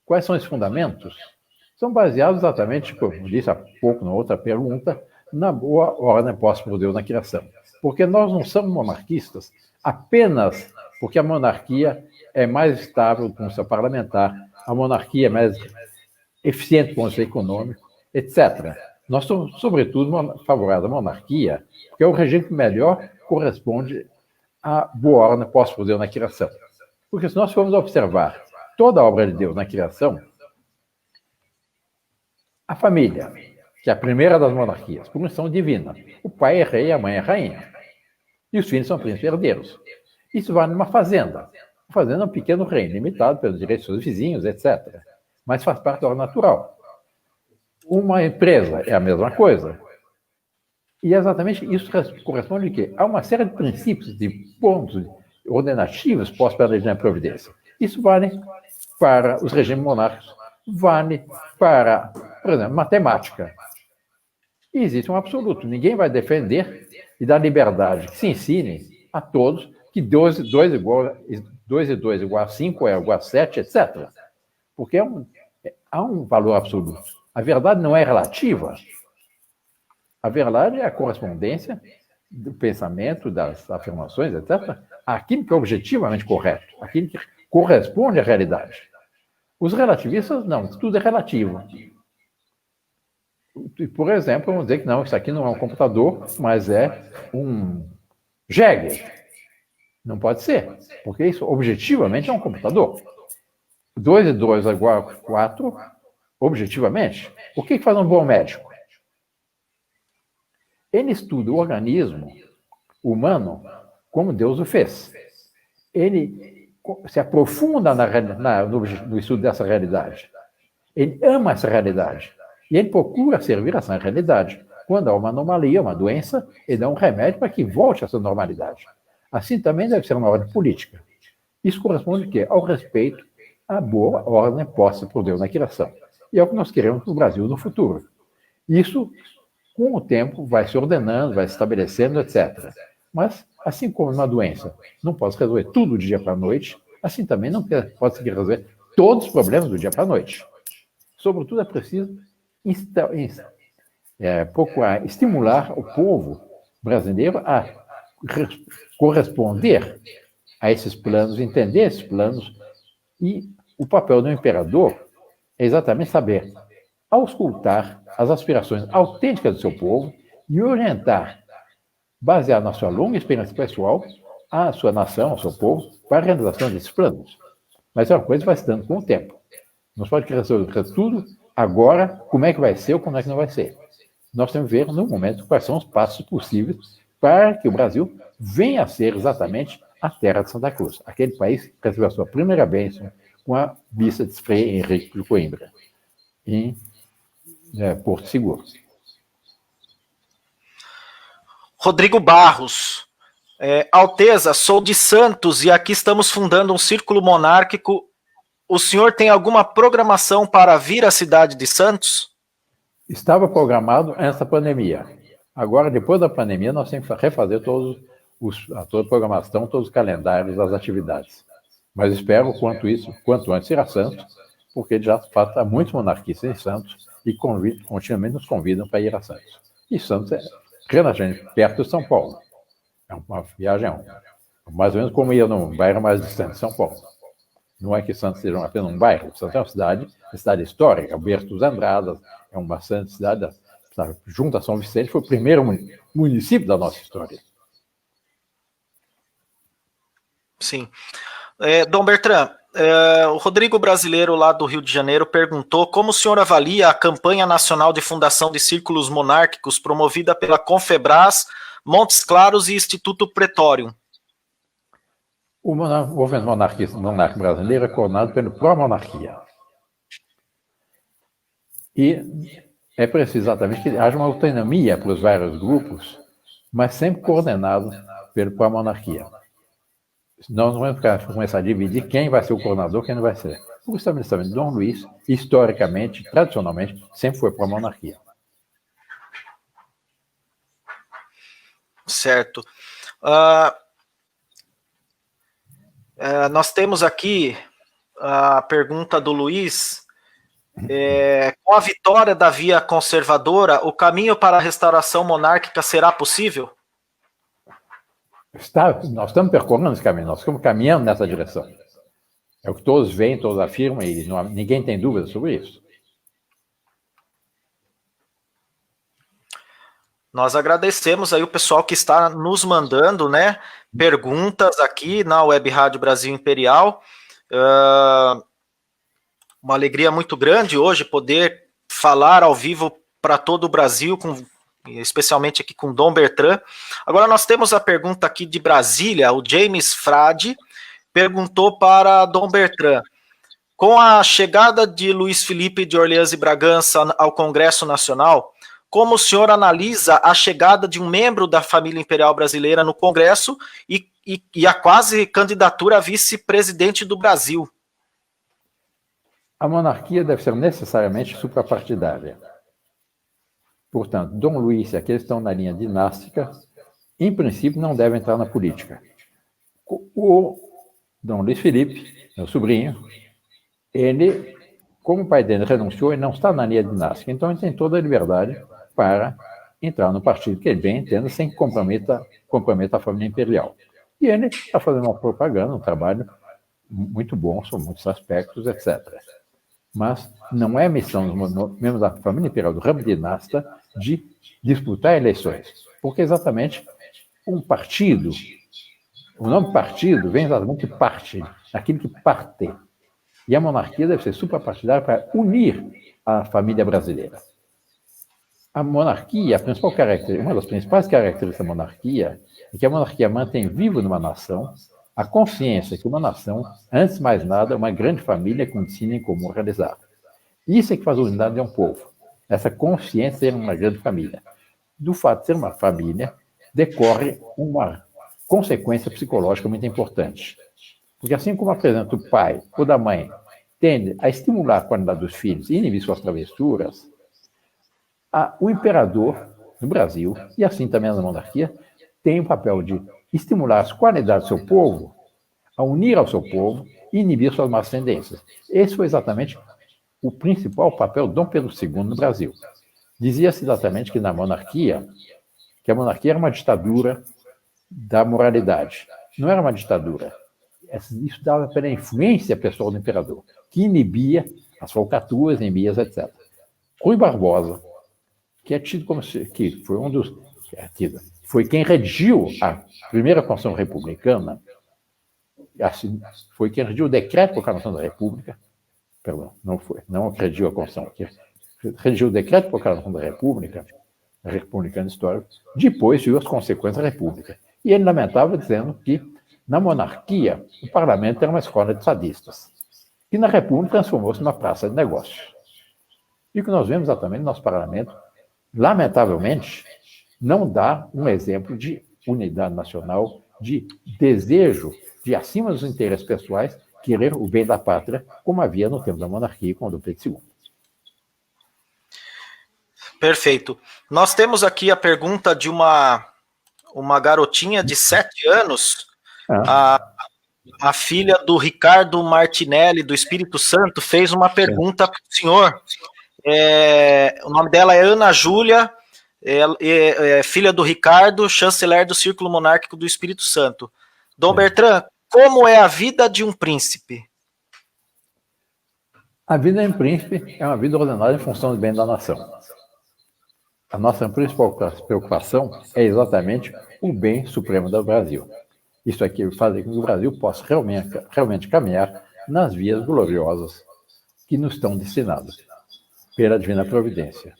Quais são esses fundamentos? São baseados exatamente, como eu disse há pouco na outra pergunta, na boa ordem posta por Deus na criação. Porque nós não somos monarquistas apenas porque a monarquia é mais estável com o seu parlamentar, a monarquia é mais eficiente com o seu econômico, etc. Nós somos, sobretudo, favoráveis à monarquia, porque é o regime que melhor corresponde à boa ordem posta por Deus na criação. Porque se nós formos observar toda a obra de Deus na criação, a família, que é a primeira das monarquias, por missão divina, o pai é rei, a mãe é rainha, e os filhos são príncipes herdeiros. Isso vai numa fazenda. A fazenda é um pequeno reino, limitado pelos direitos dos seus vizinhos, etc. Mas faz parte da ordem natural. Uma empresa é a mesma coisa. E exatamente isso corresponde a quê? A uma série de princípios, de pontos ordenativos postos pela lei de providência. Isso vale para os regimes monárquicos, vale para, por exemplo, matemática. E existe um absoluto. Ninguém vai defender e dar liberdade que se ensine a todos que 2 e 2 igual a 5 é igual a 7, etc. Porque há um valor absoluto. A verdade não é relativa. A verdade é a correspondência do pensamento, das afirmações, etc., aquilo que é objetivamente correto, aquilo que corresponde à realidade. Os relativistas, não, tudo é relativo. Por exemplo, vamos dizer que não, isso aqui não é um computador, mas é um jegue. Não pode ser, porque isso objetivamente é um computador. 2 e 2 é igual a 4, objetivamente. O que faz um bom médico? Ele estuda o organismo humano como Deus o fez. Ele se aprofunda no estudo dessa realidade. Ele ama essa realidade. E ele procura servir essa realidade. Quando há uma anomalia, uma doença, ele dá um remédio para que volte a essa normalidade. Assim também deve ser uma ordem política. Isso corresponde ao quê? Ao respeito à boa ordem posta por Deus na criação. E é o que nós queremos no Brasil no futuro. Isso, com o tempo, vai se ordenando, vai se estabelecendo, etc. Mas, assim como uma doença não pode resolver tudo do dia para a noite, assim também não pode se resolver todos os problemas do dia para a noite. Sobretudo, é preciso procurar estimular o povo brasileiro a corresponder a esses planos, entender esses planos, e o papel do imperador é exatamente saber auscultar as aspirações autênticas do seu povo e orientar, baseado na sua longa experiência pessoal, a sua nação, ao seu povo, para a realização desses planos. Mas é uma coisa que vai se dando com o tempo. Não se pode resolver tudo agora, como é que vai ser ou como é que não vai ser. Nós temos que ver, no momento, quais são os passos possíveis para que o Brasil venha a ser exatamente a terra de Santa Cruz, aquele país que recebeu a sua primeira bênção com a missa de Frei Henrique de Coimbra, em Porto Seguro. Rodrigo Barros. Alteza, sou de Santos e aqui estamos fundando um círculo monárquico. O senhor tem alguma programação para vir à cidade de Santos? Estava programado antes da pandemia. Agora, depois da pandemia, nós temos que refazer toda a programação, todos os calendários das atividades. Mas espero, quanto antes, ir a Santos, porque já há muitos monarquistas em Santos e continuamente nos convidam para ir a Santos. E Santos é relativamente perto de São Paulo. É uma viagem mais ou menos como ir num bairro mais distante de São Paulo. Não é que Santos seja apenas um bairro, Santos é uma cidade histórica, Alberto dos Andradas, é uma cidade, sabe, junto a São Vicente, foi o primeiro município da nossa história. Sim. Dom Bertrand, o Rodrigo Brasileiro, lá do Rio de Janeiro, perguntou como o senhor avalia a campanha nacional de fundação de círculos monárquicos promovida pela Confebras, Montes Claros e Instituto Pretório. O movimento monárquico brasileiro é coordenado pelo pró-monarquia. E é preciso exatamente que haja uma autonomia para os vários grupos, mas sempre coordenado pelo pró-monarquia. Nós não vamos começar a dividir quem vai ser o coordenador e quem não vai ser. O estabelecimento de Dom Luís, historicamente, tradicionalmente, sempre foi pró-monarquia. Certo. Nós temos aqui a pergunta do Luiz. Com a vitória da via conservadora, o caminho para a restauração monárquica será possível? Nós estamos percorrendo esse caminho, nós estamos caminhando nessa direção. É o que todos veem, todos afirmam, e ninguém tem dúvida sobre isso. Nós agradecemos aí o pessoal que está nos mandando, né, perguntas aqui na Web Rádio Brasil Imperial. Uma alegria muito grande hoje poder falar ao vivo para todo o Brasil, especialmente aqui com Dom Bertrand. Agora nós temos a pergunta aqui de Brasília, o James Frade perguntou para Dom Bertrand: com a chegada de Luiz Felipe de Orleans e Bragança ao Congresso Nacional, como o senhor analisa a chegada de um membro da família imperial brasileira no Congresso e a quase candidatura a vice-presidente do Brasil? A monarquia deve ser necessariamente suprapartidária. Portanto, Dom Luís e aqueles que estão na linha dinástica, em princípio, não devem entrar na política. O Dom Luís Felipe, meu sobrinho, ele, como o pai dele renunciou, ele não está na linha dinástica, então ele tem toda a liberdade para entrar no partido que ele bem entenda, sem que comprometa a família imperial. E ele está fazendo uma propaganda, um trabalho muito bom sobre muitos aspectos, etc. Mas não é missão dos membros da família imperial, do ramo dinasta, de disputar eleições. Porque exatamente um partido, o nome partido vem exatamente de parte, aquilo que parte. E a monarquia deve ser suprapartidária para unir a família brasileira. A monarquia, uma das principais características da monarquia é que a monarquia mantém vivo numa nação a consciência que uma nação, antes de mais nada, é uma grande família com destino em comum realizado. Isso é que faz a unidade de um povo. Essa consciência de ser uma grande família. Do fato de ser uma família, decorre uma consequência psicológica muito importante. Porque assim como apresenta o pai ou da mãe tende a estimular a qualidade dos filhos e inibir suas travessuras, o imperador no Brasil, e assim também na monarquia, tem o papel de estimular as qualidades do seu povo, a unir ao seu povo e inibir suas más tendências. Esse foi exatamente o principal papel de Dom Pedro II no Brasil. Dizia-se exatamente que a monarquia era uma ditadura da moralidade. Não era uma ditadura. Isso dava pela influência pessoal do imperador, que inibia as falcatruas, enemias, etc. Rui Barbosa, que é tido como que foi um dos foi quem redigiu a primeira Constituição Republicana, assim, foi quem redigiu o decreto de proclamação da República, perdão, não redigiu a Constituição, redigiu o decreto de proclamação da República, a Republicana Histórica, depois viu as consequências da República. E ele lamentava dizendo que, na monarquia, o parlamento era uma escola de sadistas, que na República transformou-se numa praça de negócios. E o que nós vemos exatamente no nosso parlamento, lamentavelmente, não dá um exemplo de unidade nacional, de desejo de, acima dos interesses pessoais, querer o bem da pátria, como havia no tempo da monarquia com Dom Pedro II. Perfeito. Nós temos aqui a pergunta de uma garotinha de 7 anos, a filha do Ricardo Martinelli, do Espírito Santo, fez uma pergunta para o senhor. O nome dela é Ana Júlia, filha do Ricardo, chanceler do Círculo Monárquico do Espírito Santo. Dom Bertrand, como é a vida de um príncipe? A vida de um príncipe é uma vida ordenada em função do bem da nação. A nossa principal preocupação é exatamente o bem supremo do Brasil. Isso aqui faz com que o Brasil possa realmente caminhar nas vias gloriosas que nos estão destinadas pela divina providência.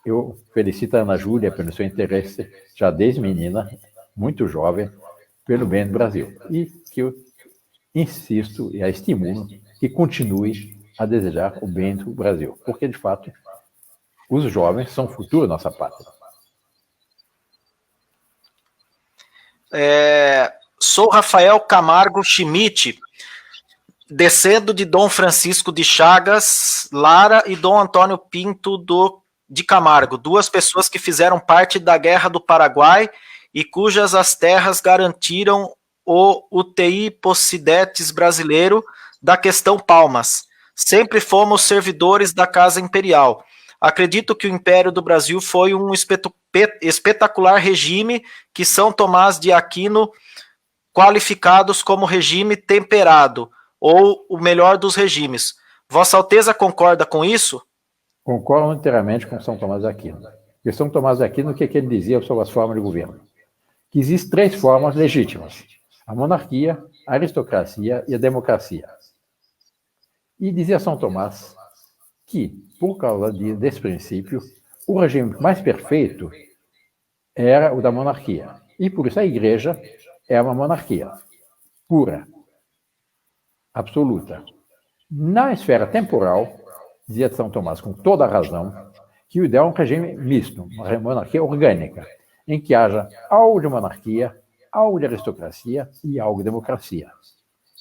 Eu felicito a Ana Júlia pelo seu interesse, já desde menina, muito jovem, pelo bem do Brasil. E que eu insisto e a estimulo que continue a desejar o bem do Brasil, porque, de fato, os jovens são o futuro da nossa pátria. Sou Rafael Camargo Schmidt, descendo de Dom Francisco de Chagas Lara e Dom Antônio Pinto de Camargo, 2 pessoas que fizeram parte da Guerra do Paraguai e cujas as terras garantiram o UTI Possidetes brasileiro da questão Palmas. Sempre fomos servidores da Casa Imperial. Acredito que o Império do Brasil foi um espetacular regime que São Tomás de Aquino qualificados como regime temperado, ou o melhor dos regimes. Vossa Alteza concorda com isso? Concordo inteiramente com São Tomás de Aquino. E São Tomás de Aquino, o que ele dizia sobre as formas de governo? Que existem 3 formas legítimas: a monarquia, a aristocracia e a democracia. E dizia São Tomás que, por causa desse princípio, o regime mais perfeito era o da monarquia. E por isso a igreja é uma monarquia pura, absoluta. Na esfera temporal, dizia São Tomás com toda a razão, que o ideal é um regime misto, uma monarquia orgânica, em que haja algo de monarquia, algo de aristocracia e algo de democracia.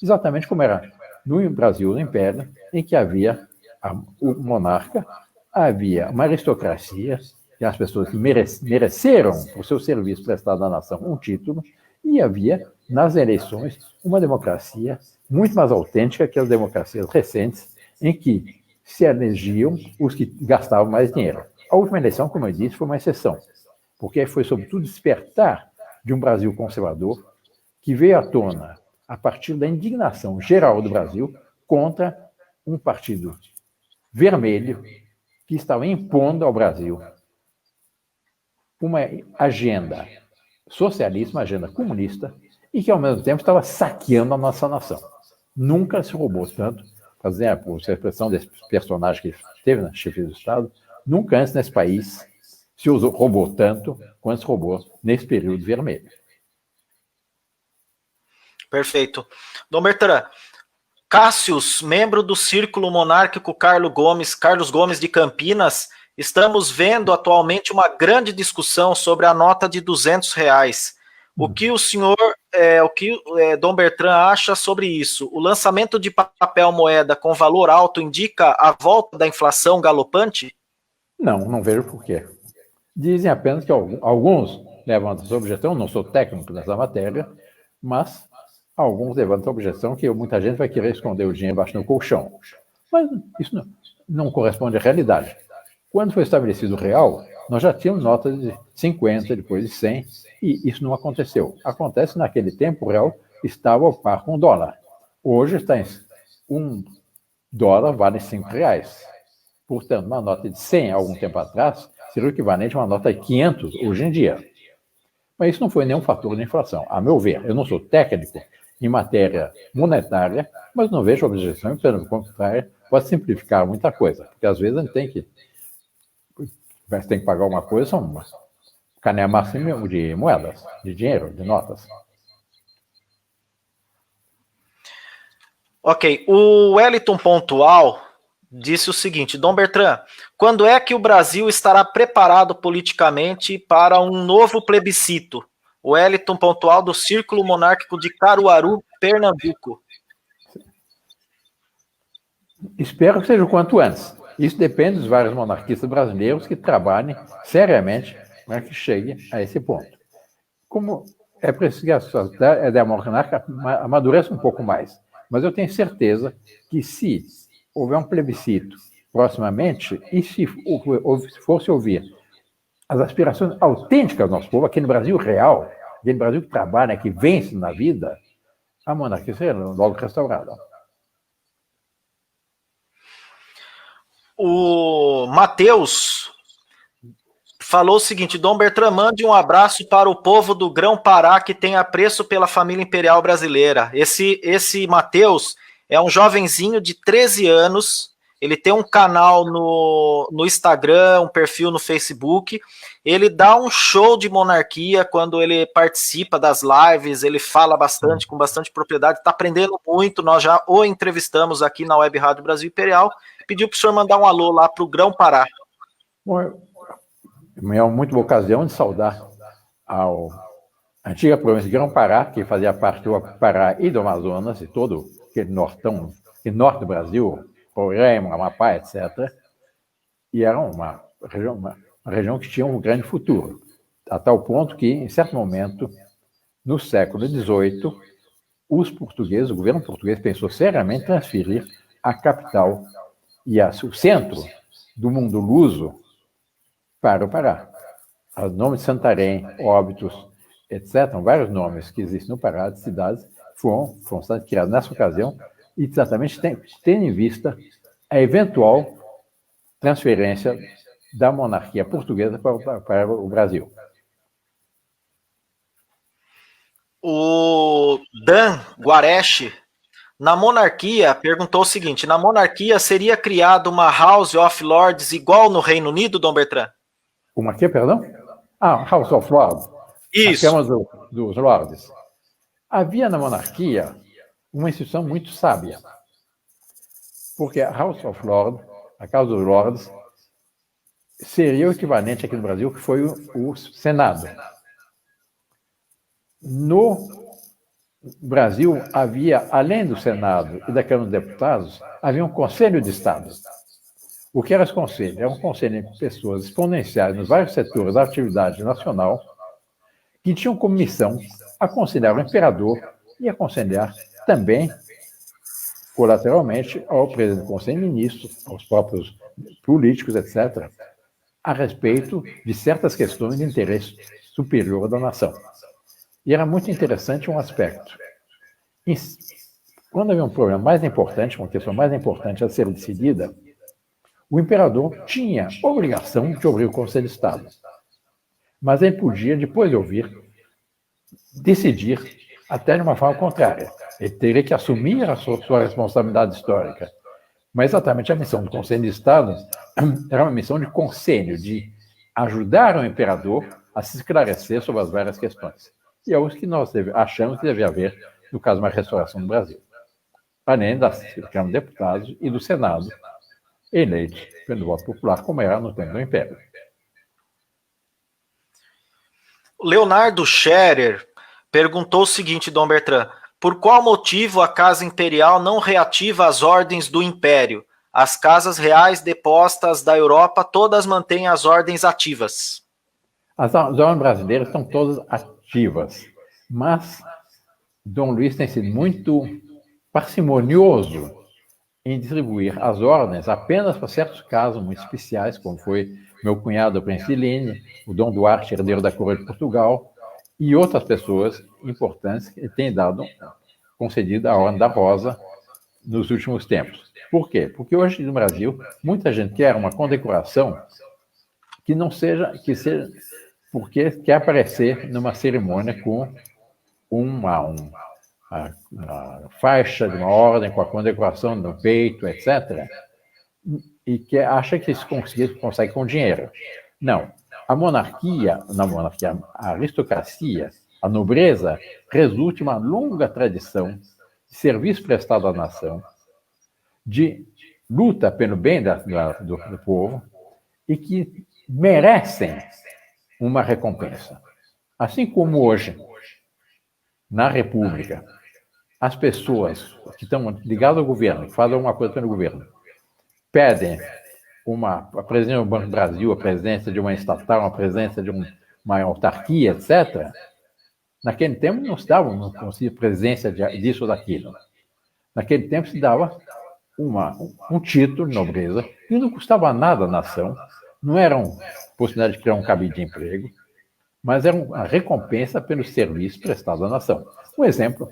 Exatamente como era no Brasil, no Império, em que havia o monarca, havia uma aristocracia, que as pessoas que mereceram por seu serviço prestado à nação um título, e havia, nas eleições, uma democracia muito mais autêntica que as democracias recentes, em que se elegiam os que gastavam mais dinheiro. A última eleição, como eu disse, foi uma exceção, porque foi, sobretudo, despertar de um Brasil conservador que veio à tona a partir da indignação geral do Brasil contra um partido vermelho que estava impondo ao Brasil uma agenda socialista, uma agenda comunista, e que, ao mesmo tempo, estava saqueando a nossa nação. Nunca se roubou tanto, fazendo a expressão desse personagem que esteve na chefia do Estado, nunca antes nesse país se roubou tanto quanto se roubou nesse período vermelho. Perfeito. Dom Bertrand, Cássius, membro do Círculo Monárquico Carlos Gomes de Campinas, estamos vendo atualmente uma grande discussão sobre a nota de R$200. O que o senhor, Dom Bertrand acha sobre isso? O lançamento de papel moeda com valor alto indica a volta da inflação galopante? Não vejo por quê. Dizem apenas que alguns levantam essa objeção, não sou técnico nessa matéria, mas alguns levantam a objeção que muita gente vai querer esconder o dinheiro embaixo do colchão. Mas isso não corresponde à realidade. Quando foi estabelecido o real, nós já tínhamos notas de 50, depois de 100, e isso não aconteceu. Acontece naquele tempo, o real estava ao par com o dólar. Hoje está em $1 vale R$5. Portanto, uma nota de 100 há algum tempo atrás seria o equivalente a uma nota de 500 hoje em dia. Mas isso não foi nenhum fator de inflação. A meu ver, eu não sou técnico em matéria monetária, mas não vejo objeção, pelo contrário, pode simplificar muita coisa, porque às vezes a gente tem que pagar uma coisa, são uma caneia máxima de moedas, de dinheiro, de notas. Ok, o Wellington Pontual disse o seguinte: Dom Bertrand, quando é que o Brasil estará preparado politicamente para um novo plebiscito? O Wellington Pontual, do Círculo Monárquico de Caruaru, Pernambuco. Espero que seja o quanto antes. Isso depende dos vários monarquistas brasileiros que trabalhem seriamente para que chegue a esse ponto. Como é preciso que a sociedade monárquica amadureça um pouco mais, mas eu tenho certeza que se houver um plebiscito proximamente, e se fosse ouvir as aspirações autênticas do nosso povo, aquele Brasil real, aquele Brasil que trabalha, que vence na vida, a monarquia seria logo restaurada. O Matheus falou o seguinte: Dom Bertrand, mande um abraço para o povo do Grão-Pará que tem apreço pela família imperial brasileira. Esse Matheus é um jovenzinho de 13 anos, ele tem um canal no Instagram, um perfil no Facebook, ele dá um show de monarquia quando ele participa das lives, ele fala bastante, com bastante propriedade, está aprendendo muito, nós já o entrevistamos aqui na Web Rádio Brasil Imperial, pediu para o senhor mandar um alô lá para o Grão-Pará. Bom, é uma muito boa ocasião de saudar a antiga província de Grão-Pará, que fazia parte do Pará e do Amazonas, e todo aquele norte do Brasil, Roraima, Amapá, etc. E era uma região que tinha um grande futuro, a tal ponto que, em certo momento, no século XVIII, o governo português pensou seriamente em transferir a capital e o centro do mundo luso para o Pará. Os nomes de Santarém, Óbidos, etc., vários nomes que existem no Pará, de cidades, foram criados nessa ocasião, e exatamente tendo em vista a eventual transferência da monarquia portuguesa para o Brasil. O Dan Guareshi, na monarquia, perguntou o seguinte: na monarquia seria criada uma House of Lords igual no Reino Unido, Dom Bertrand? Uma que, perdão? House of Lords. Isso. A Câmara dos Lordes. Havia na monarquia uma instituição muito sábia, porque a House of Lords, a Casa dos Lordes, seria o equivalente aqui no Brasil, que foi o Senado. No Brasil, havia, além do Senado e da Câmara dos Deputados, havia um Conselho de Estado. O que era esse conselho? Era um conselho de pessoas exponenciais nos vários setores da atividade nacional, que tinham como missão aconselhar o imperador e aconselhar também, colateralmente, ao presidente do Conselho de Ministros, aos próprios políticos, etc., a respeito de certas questões de interesse superior da nação. E era muito interessante um aspecto. Quando havia um problema mais importante, uma questão mais importante a ser decidida, o imperador tinha obrigação de ouvir o Conselho de Estado. Mas ele podia, depois de ouvir, decidir até de uma forma contrária. Ele teria que assumir a sua responsabilidade histórica. Mas exatamente a missão do Conselho de Estado era uma missão de conselho, de ajudar o imperador a se esclarecer sobre as várias questões. E é o que nós achamos que devia haver no caso de uma restauração do Brasil. Além da Câmara de Deputados e do Senado, eleitos pelo voto popular, como era no tempo do Império. Leonardo Scherer perguntou o seguinte, Dom Bertrand: por qual motivo a Casa Imperial não reativa as ordens do Império? As casas reais depostas da Europa todas mantêm as ordens ativas. As ordens brasileiras estão todas ativas, mas Dom Luís tem sido muito parcimonioso em distribuir as ordens apenas para certos casos muito especiais, como foi meu cunhado, o príncipe Lene, o Dom Duarte, herdeiro da coroa de Portugal, e outras pessoas importantes que têm concedido a Ordem da Rosa nos últimos tempos. Por quê? Porque hoje no Brasil, muita gente quer uma condecoração que seja porque quer aparecer numa cerimônia com uma faixa de uma ordem, com a condecoração no peito, etc., e que acha que isso consegue com dinheiro. Não. A monarquia, a aristocracia, a nobreza, resulta em uma longa tradição de serviço prestado à nação, de luta pelo bem do povo e que merecem uma recompensa. Assim como hoje, na República, as pessoas que estão ligadas ao governo, que fazem alguma coisa pelo governo, pedem a presidência do Banco do Brasil, a presidência de uma estatal, a presidência de uma autarquia, etc., naquele tempo não se dava uma presidência disso ou daquilo. Naquele tempo se dava um título de nobreza que não custava nada à nação, não era uma possibilidade de criar um cabide de emprego, mas era uma recompensa pelo serviço prestado à nação. Um exemplo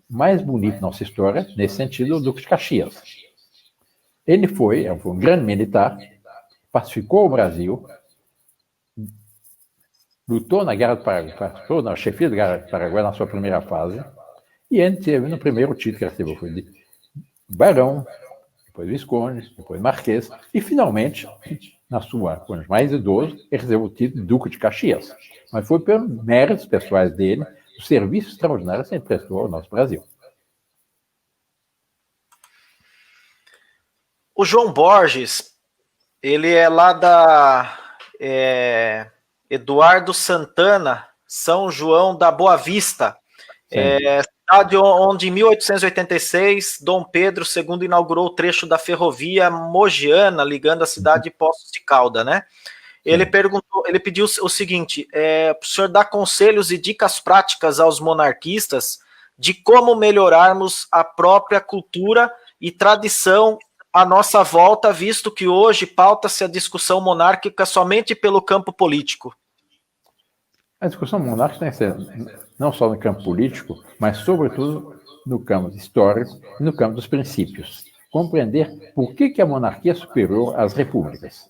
mais bonito da nossa história, nesse sentido, o Duque de Caxias. Ele foi um grande militar, pacificou o Brasil, lutou na Guerra do Paraguai, participou na chefia da Guerra do Paraguai na sua primeira fase, e ele teve no primeiro título que recebeu, foi de barão, depois visconde, depois marquês, e finalmente, quando mais idoso, ele recebeu o título de Duque de Caxias. Mas foi pelos méritos pessoais dele, o serviço extraordinário que ele prestou ao nosso Brasil. O João Borges, ele é lá da Eduardo Santana, São João da Boa Vista, cidade onde em 1886 Dom Pedro II inaugurou o trecho da ferrovia mogiana ligando a cidade de Poços de Caldas, né? Ele pediu o seguinte: o senhor dá conselhos e dicas práticas aos monarquistas de como melhorarmos a própria cultura e tradição à nossa volta, visto que hoje pauta-se a discussão monárquica somente pelo campo político. A discussão monárquica tem que ser não só no campo político, mas sobretudo no campo histórico e no campo dos princípios. Compreender por que a monarquia é superior às repúblicas.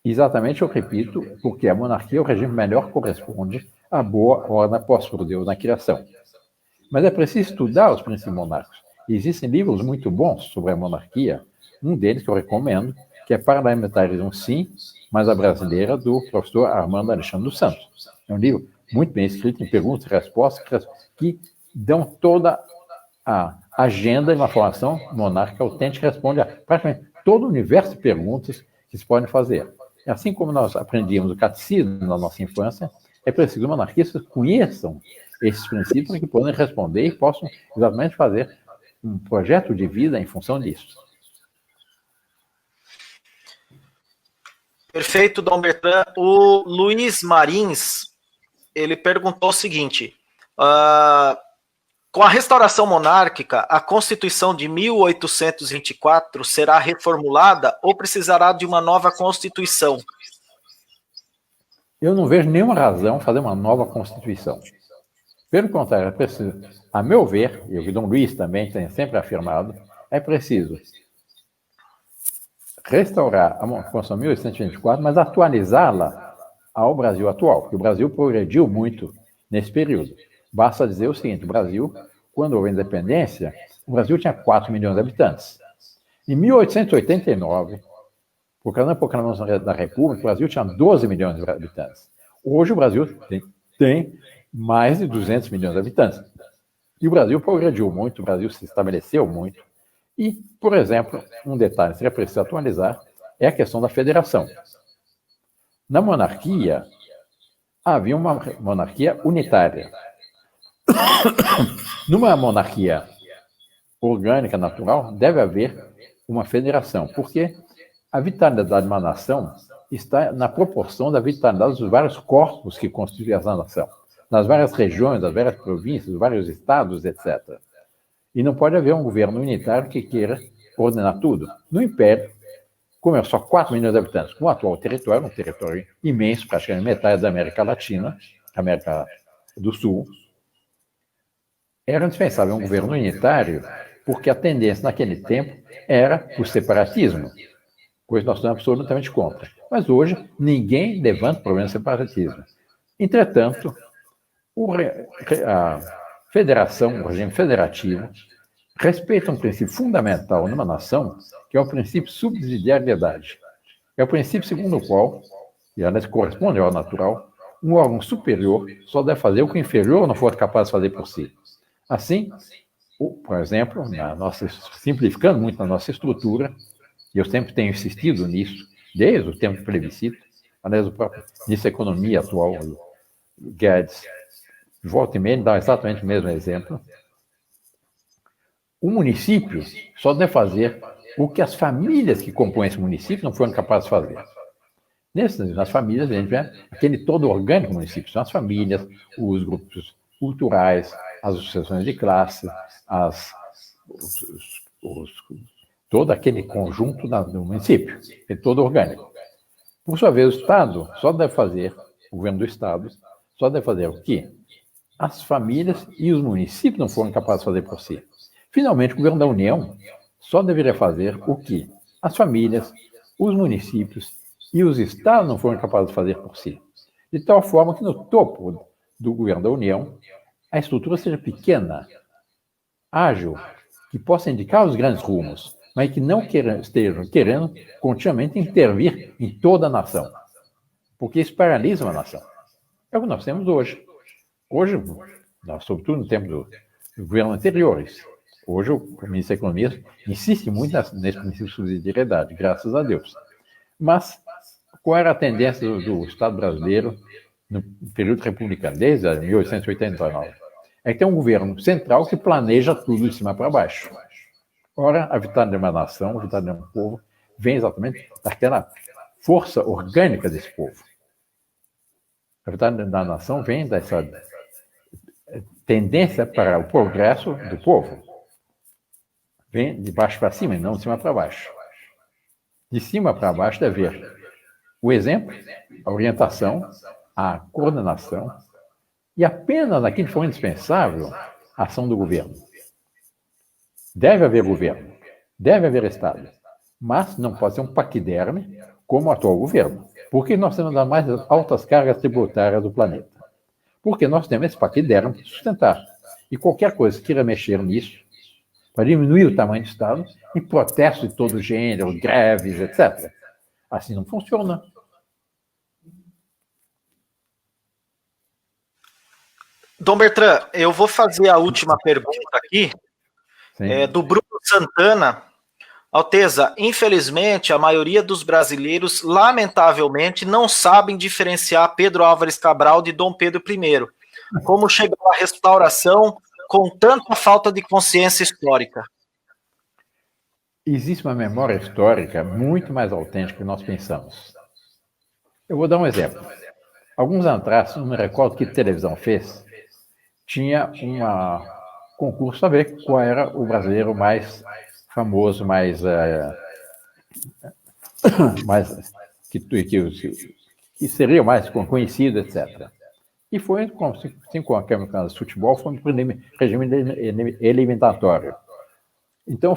Exatamente, eu repito, porque a monarquia é o regime melhor corresponde à boa ordem posta por Deus na criação. Mas é preciso estudar os princípios monárquicos. Existem livros muito bons sobre a monarquia, um deles que eu recomendo, que é Parlamentarismo Sim, mas a Brasileira, do professor Armando Alexandre dos Santos. É um livro muito bem escrito, em perguntas e respostas, que dão toda a agenda de uma formação monárquica autêntica, que responde a praticamente todo o universo de perguntas que se podem fazer. Assim como nós aprendíamos o catecismo na nossa infância, é preciso que os monarquistas conheçam esses princípios para que possam responder e possam exatamente fazer um projeto de vida em função disso. Perfeito, Dom Bertrand. O Luiz Marins, ele perguntou o seguinte: com a restauração monárquica, a Constituição de 1824 será reformulada ou precisará de uma nova Constituição? Eu não vejo nenhuma razão fazer uma nova Constituição. Pelo contrário, é preciso, a meu ver, e o Dom Luiz também tem sempre afirmado, é preciso restaurar a Constituição de 1824, mas atualizá-la ao Brasil atual, porque o Brasil progrediu muito nesse período. Basta dizer o seguinte: o Brasil, quando houve a independência, o Brasil tinha 4 milhões de habitantes. Em 1889, por causa da proclamação da República, o Brasil tinha 12 milhões de habitantes. Hoje o Brasil tem mais de 200 milhões de habitantes. E o Brasil progrediu muito, o Brasil se estabeleceu muito. E, por exemplo, um detalhe que seria preciso atualizar é a questão da federação. Na monarquia, havia uma monarquia unitária. Numa monarquia orgânica, natural, deve haver uma federação, porque a vitalidade de uma nação está na proporção da vitalidade dos vários corpos que constituem essa nação, das várias regiões, das várias províncias, dos vários estados, etc. E não pode haver um governo unitário que queira ordenar tudo. No Império, como é só 4 milhões de habitantes, com o atual território, um território imenso, praticamente metade da América Latina, América do Sul, era indispensável um governo unitário, porque a tendência naquele tempo era o separatismo, coisa que nós estamos absolutamente contra. Mas hoje, ninguém levanta o problema do separatismo. Entretanto, a federação, o regime federativo, respeita um princípio fundamental numa nação, que é o princípio de subsidiariedade. É o princípio segundo o qual, e aliás corresponde ao natural, um órgão superior só deve fazer o que o inferior não for capaz de fazer por si. Assim, por exemplo, simplificando muito na nossa estrutura, E eu sempre tenho insistido nisso, desde o tempo do plebiscito. Aliás, o próprio ministro da Economia atual, Guedes, volta e meia, dá exatamente o mesmo exemplo. O município só deve fazer o que as famílias que compõem esse município não foram capazes de fazer. Nas famílias, a gente vê aquele todo orgânico município, são as famílias, os grupos culturais, as associações de classe, todo aquele conjunto do município, é todo orgânico. Por sua vez, o Estado só deve fazer, o governo do Estado, só deve fazer o que as famílias e os municípios não foram capazes de fazer por si. Finalmente, o governo da União só deveria fazer o que as famílias, os municípios e os estados não foram capazes de fazer por si. De tal forma que no topo do governo da União, a estrutura seja pequena, ágil, que possa indicar os grandes rumos, mas que não estejam querendo continuamente intervir em toda a nação. Porque isso paralisa uma nação. É o que nós temos hoje. Hoje, sobretudo no tempo do governo anteriores, hoje o ministro da Economia insiste muito nesse princípio de subsidiariedade, graças a Deus. Mas qual era a tendência do Estado brasileiro no período republicano, desde 1889? É que tem um governo central que planeja tudo de cima para baixo. Ora, a vitória de uma nação, a vitória de um povo, vem exatamente daquela força orgânica desse povo. A vitória da nação vem dessa tendência para o progresso do povo. Vem de baixo para cima e não de cima para baixo. De cima para baixo deve haver o exemplo, a orientação, a coordenação e apenas naquilo que for indispensável, a ação do governo. Deve haver governo, deve haver Estado, mas não pode ser um paquiderme como o atual governo. Porque nós temos as mais altas cargas tributárias do planeta. Porque nós temos esse paquiderme para sustentar. E qualquer coisa que queira mexer nisso, para diminuir o tamanho do Estado, em protesto de todo gênero, greves, etc. Assim não funciona. Dom Bertrand, eu vou fazer a última pergunta aqui, do Bruno Santana. Alteza, infelizmente, a maioria dos brasileiros, lamentavelmente, não sabem diferenciar Pedro Álvares Cabral de Dom Pedro I. Como chegou à restauração com tanta falta de consciência histórica? Existe uma memória histórica muito mais autêntica do que nós pensamos. Eu vou dar um exemplo. Alguns anos atrás, não me recordo que televisão fez, tinha um concurso para ver qual era o brasileiro mais famoso, que seria mais conhecido, etc. E foi, assim como a Câmara de Futebol, foi um regime eliminatório. Então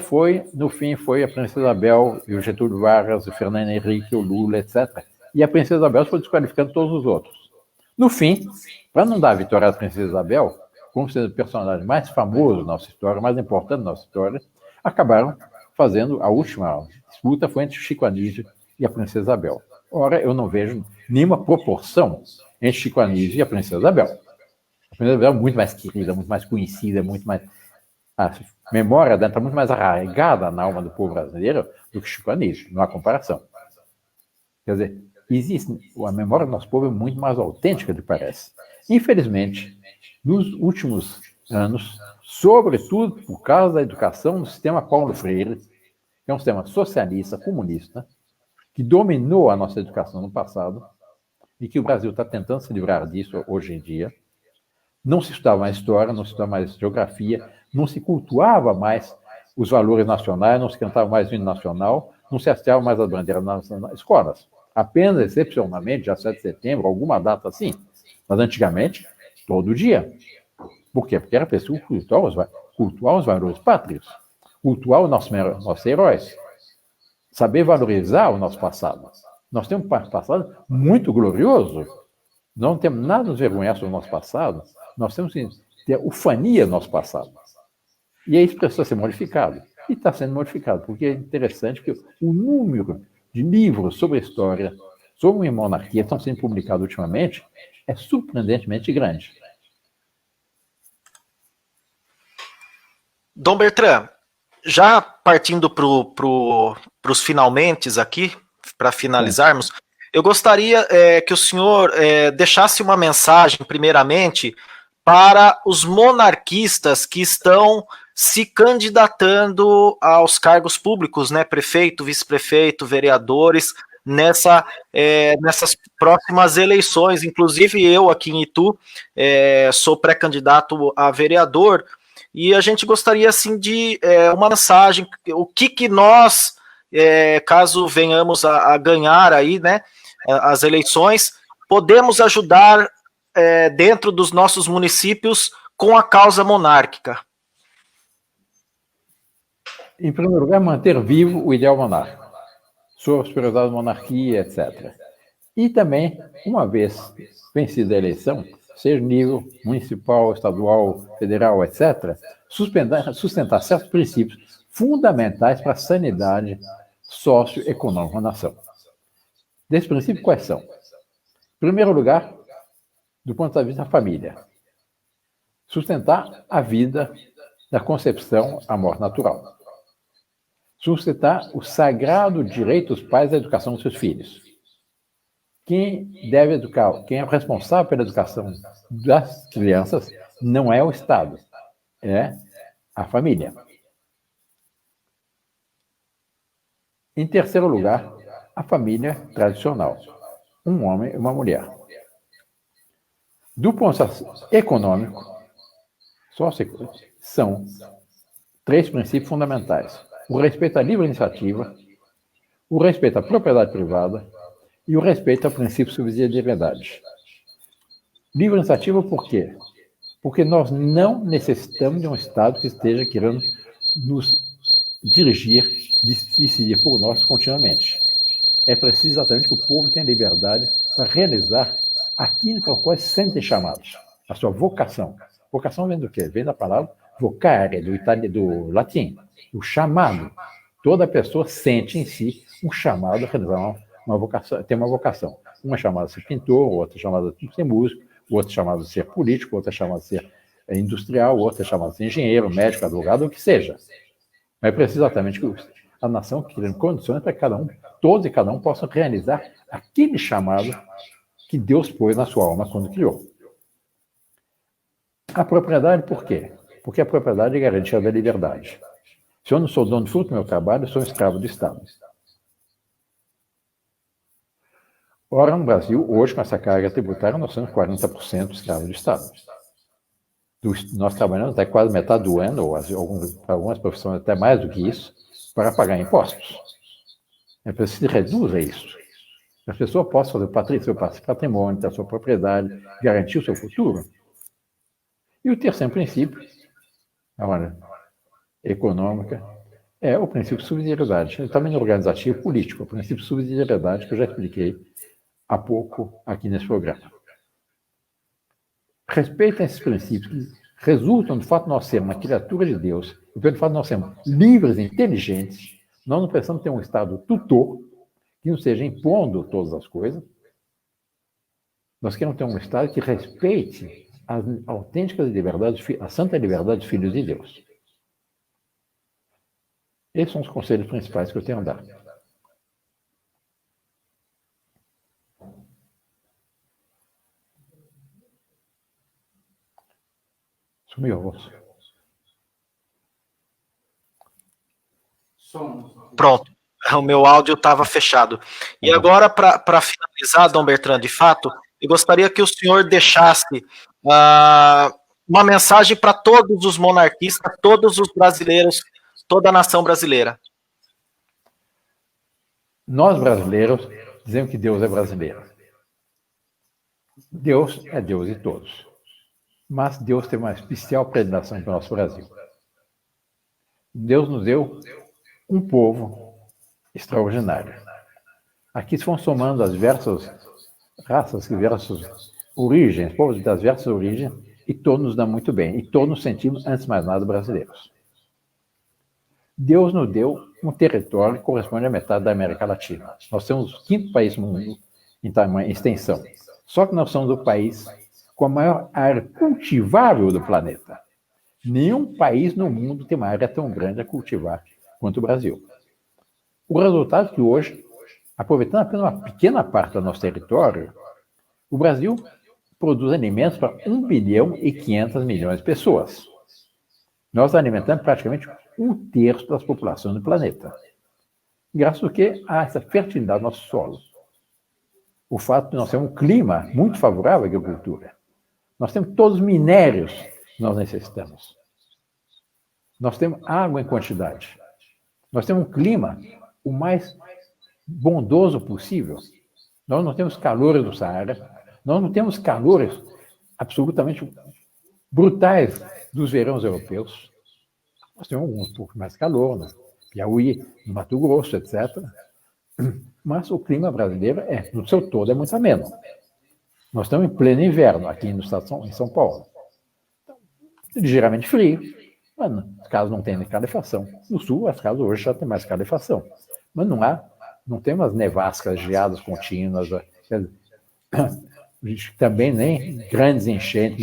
no fim, foi a Princesa Isabel e o Getúlio Vargas, o Fernando Henrique, o Lula, etc. E a Princesa Isabel foi desqualificando todos os outros. No fim, para não dar a vitória à Princesa Isabel, como sendo o personagem mais famoso da nossa história, mais importante da nossa história, acabaram fazendo a última disputa foi entre Chico Anísio e a Princesa Isabel. Ora, eu não vejo nenhuma proporção entre Chico Anísio e a Princesa Isabel. A Princesa Isabel é muito mais querida, muito mais conhecida, muito mais... A memória dela está muito mais arraigada na alma do povo brasileiro do que Chico Anísio, não há comparação. Quer dizer, a memória do nosso povo é muito mais autêntica do que parece. Infelizmente, nos últimos anos, sobretudo por causa da educação no sistema Paulo Freire, que é um sistema socialista, comunista, que dominou a nossa educação no passado e que o Brasil está tentando se livrar disso hoje em dia. Não se estudava mais história, não se estudava mais geografia, não se cultuava mais os valores nacionais, não se cantava mais o hino nacional, não se hasteava mais as bandeiras nas escolas. Apenas, excepcionalmente, dia 7 de setembro, alguma data assim. Mas antigamente, todo dia. Por quê? Porque era preciso cultuar os valores pátrios, cultuar os nossos heróis, saber valorizar o nosso passado. Nós temos um passado muito glorioso, não temos nada a nos vergonhar sobre o nosso passado, nós temos que ter ufania do nosso passado. E isso precisa ser modificado. E está sendo modificado, porque é interessante que o número de livros sobre a história, sobre a monarquia, estão sendo publicados ultimamente, é surpreendentemente grande. Dom Bertrand, já partindo para os finalmentes aqui, para finalizarmos, eu gostaria que o senhor deixasse uma mensagem, primeiramente, para os monarquistas que estão se candidatando aos cargos públicos, né? Prefeito, vice-prefeito, vereadores, nessas próximas eleições. Inclusive, eu aqui em Itu sou pré-candidato a vereador, e a gente gostaria assim de uma mensagem, o que nós, caso venhamos a ganhar aí, né, as eleições, podemos ajudar dentro dos nossos municípios com a causa monárquica. Em primeiro lugar, manter vivo o ideal monárquico, sua superioridade da monarquia, etc. E também, uma vez vencida a eleição, seja nível municipal, estadual, federal, etc., sustentar certos princípios fundamentais para a sanidade socioeconômica da nação. Desses princípios, quais são? Em primeiro lugar, do ponto de vista da família, sustentar a vida da concepção à morte natural. Sustentar o sagrado direito dos pais à educação dos seus filhos. Quem deve educar, quem é responsável pela educação das crianças não é o Estado, é a família. Em terceiro lugar, a família tradicional, um homem e uma mulher. Do ponto de vista econômico, são três princípios fundamentais: o respeito à livre iniciativa, o respeito à propriedade privada e o respeito ao princípio de subsidiariedade. Livre iniciativa por quê? Porque nós não necessitamos de um Estado que esteja querendo nos dirigir, decidir por nós continuamente. É preciso exatamente que o povo tenha liberdade para realizar aquilo para o qual se sentem chamados, a sua vocação. Vocação vem do quê? Vem da palavra vocare, do latim, o chamado. Toda pessoa sente em si um chamado a realizar uma vocação, tem uma vocação. Uma chamada a ser pintor, outra chamada a ser músico, outra chamada a ser político, outra chamada a ser industrial, outra chamada a ser engenheiro, médico, advogado, o que seja. Mas é preciso exatamente que a nação crie condições para que cada um, todos e cada um, possam realizar aquele chamado que Deus pôs na sua alma quando criou. A propriedade, por quê? Porque a propriedade é garantia da liberdade. Se eu não sou dono do fruto do meu trabalho, eu sou escravo do Estado. Ora, no Brasil, hoje, com essa carga tributária, nós somos 40% escravos do Estado. Nós trabalhamos até quase metade do ano, ou algumas profissões até mais do que isso, para pagar impostos. É preciso que reduza isso. A pessoa possa fazer seu patrimônio, ter a sua propriedade, garantir o seu futuro. E o terceiro princípio, a ordem econômica, é o princípio de subsidiariedade. Também organizativo político, o princípio de subsidiariedade que eu já expliquei há pouco aqui nesse programa. Respeitem esses princípios que resultam do fato de nós sermos uma criatura de Deus e pelo fato de nós sermos livres e inteligentes. Nós não precisamos ter um Estado tutor que não esteja impondo todas as coisas. Nós queremos ter um Estado que respeite as autênticas liberdades, a santa liberdade dos filhos de Deus. Esses são os conselhos principais que eu tenho a dar. Sumiu a voz. Pronto, o meu áudio estava fechado. E agora, para finalizar, Dom Bertrand, de fato, eu gostaria que o senhor deixasse uma mensagem para todos os monarquistas, todos os brasileiros, toda a nação brasileira. Nós, brasileiros, dizemos que Deus é brasileiro. Deus é Deus de todos. Mas Deus tem uma especial predileção para o nosso Brasil. Deus nos deu um povo extraordinário. Aqui se vão somando as diversas raças, diversas origens, povos das diversas origens, e todos nos dão muito bem. E todos nos sentimos, antes de mais nada, brasileiros. Deus nos deu um território que corresponde à metade da América Latina. Nós somos o quinto país no mundo em tamanho, em extensão. Só que nós somos o país com a maior área cultivável do planeta. Nenhum país no mundo tem uma área tão grande a cultivar quanto o Brasil. O resultado é que hoje, aproveitando apenas uma pequena parte do nosso território, o Brasil produz alimentos para 1 bilhão e 500 milhões de pessoas. Nós alimentamos praticamente 1/3 das populações do planeta. Graças ao que a essa fertilidade do nosso solo. O fato de nós termos um clima muito favorável à agricultura. Nós temos todos os minérios que nós necessitamos. Nós temos água em quantidade. Nós temos um clima o mais bondoso possível. Nós não temos calores do Saara, nós não temos calores absolutamente brutais dos verões europeus. Nós temos um pouco mais calor no Piauí, no Mato Grosso, etc. Mas o clima brasileiro, no seu todo, é muito ameno. Nós estamos em pleno inverno aqui no estado em São Paulo. Ligeiramente frio, mas as casas não têm calefação. No sul, as casas hoje já têm mais calefação. Mas não tem umas nevascas, geadas contínuas, também nem grandes enchentes,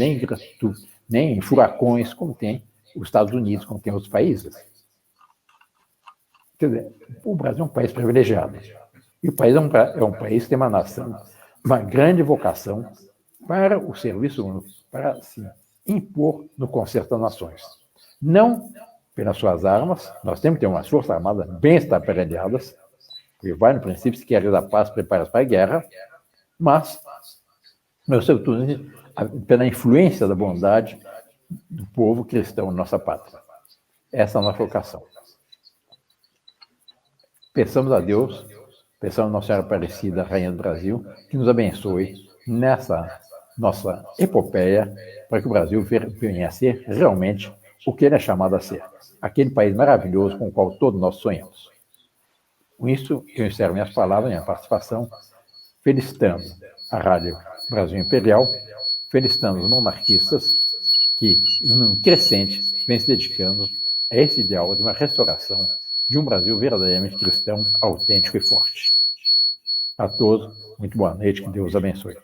nem furacões, como tem os Estados Unidos, como tem outros países. Quer dizer, o Brasil é um país privilegiado. E o país é um país que tem uma grande vocação para o serviço, para se impor no concerto das nações. Não pelas suas armas, nós temos que ter umas forças armadas bem estabelecidas, porque vai no princípio, se queres a paz, prepara-se para a guerra, mas, sobretudo, pela influência da bondade do povo cristão na nossa pátria. Essa é a nossa vocação. Peçamos a Deus, peçamos a Nossa Senhora Aparecida, Rainha do Brasil, que nos abençoe nessa nossa epopeia, para que o Brasil venha a ser realmente o que ele é chamado a ser. Aquele país maravilhoso com o qual todos nós sonhamos. Com isso, eu encerro minhas palavras, minha participação, felicitando a Rádio Brasil Imperial, felicitando os monarquistas que, em um número crescente, vem se dedicando a esse ideal de uma restauração de um Brasil verdadeiramente cristão, autêntico e forte. A todos, muito boa noite, que Deus abençoe.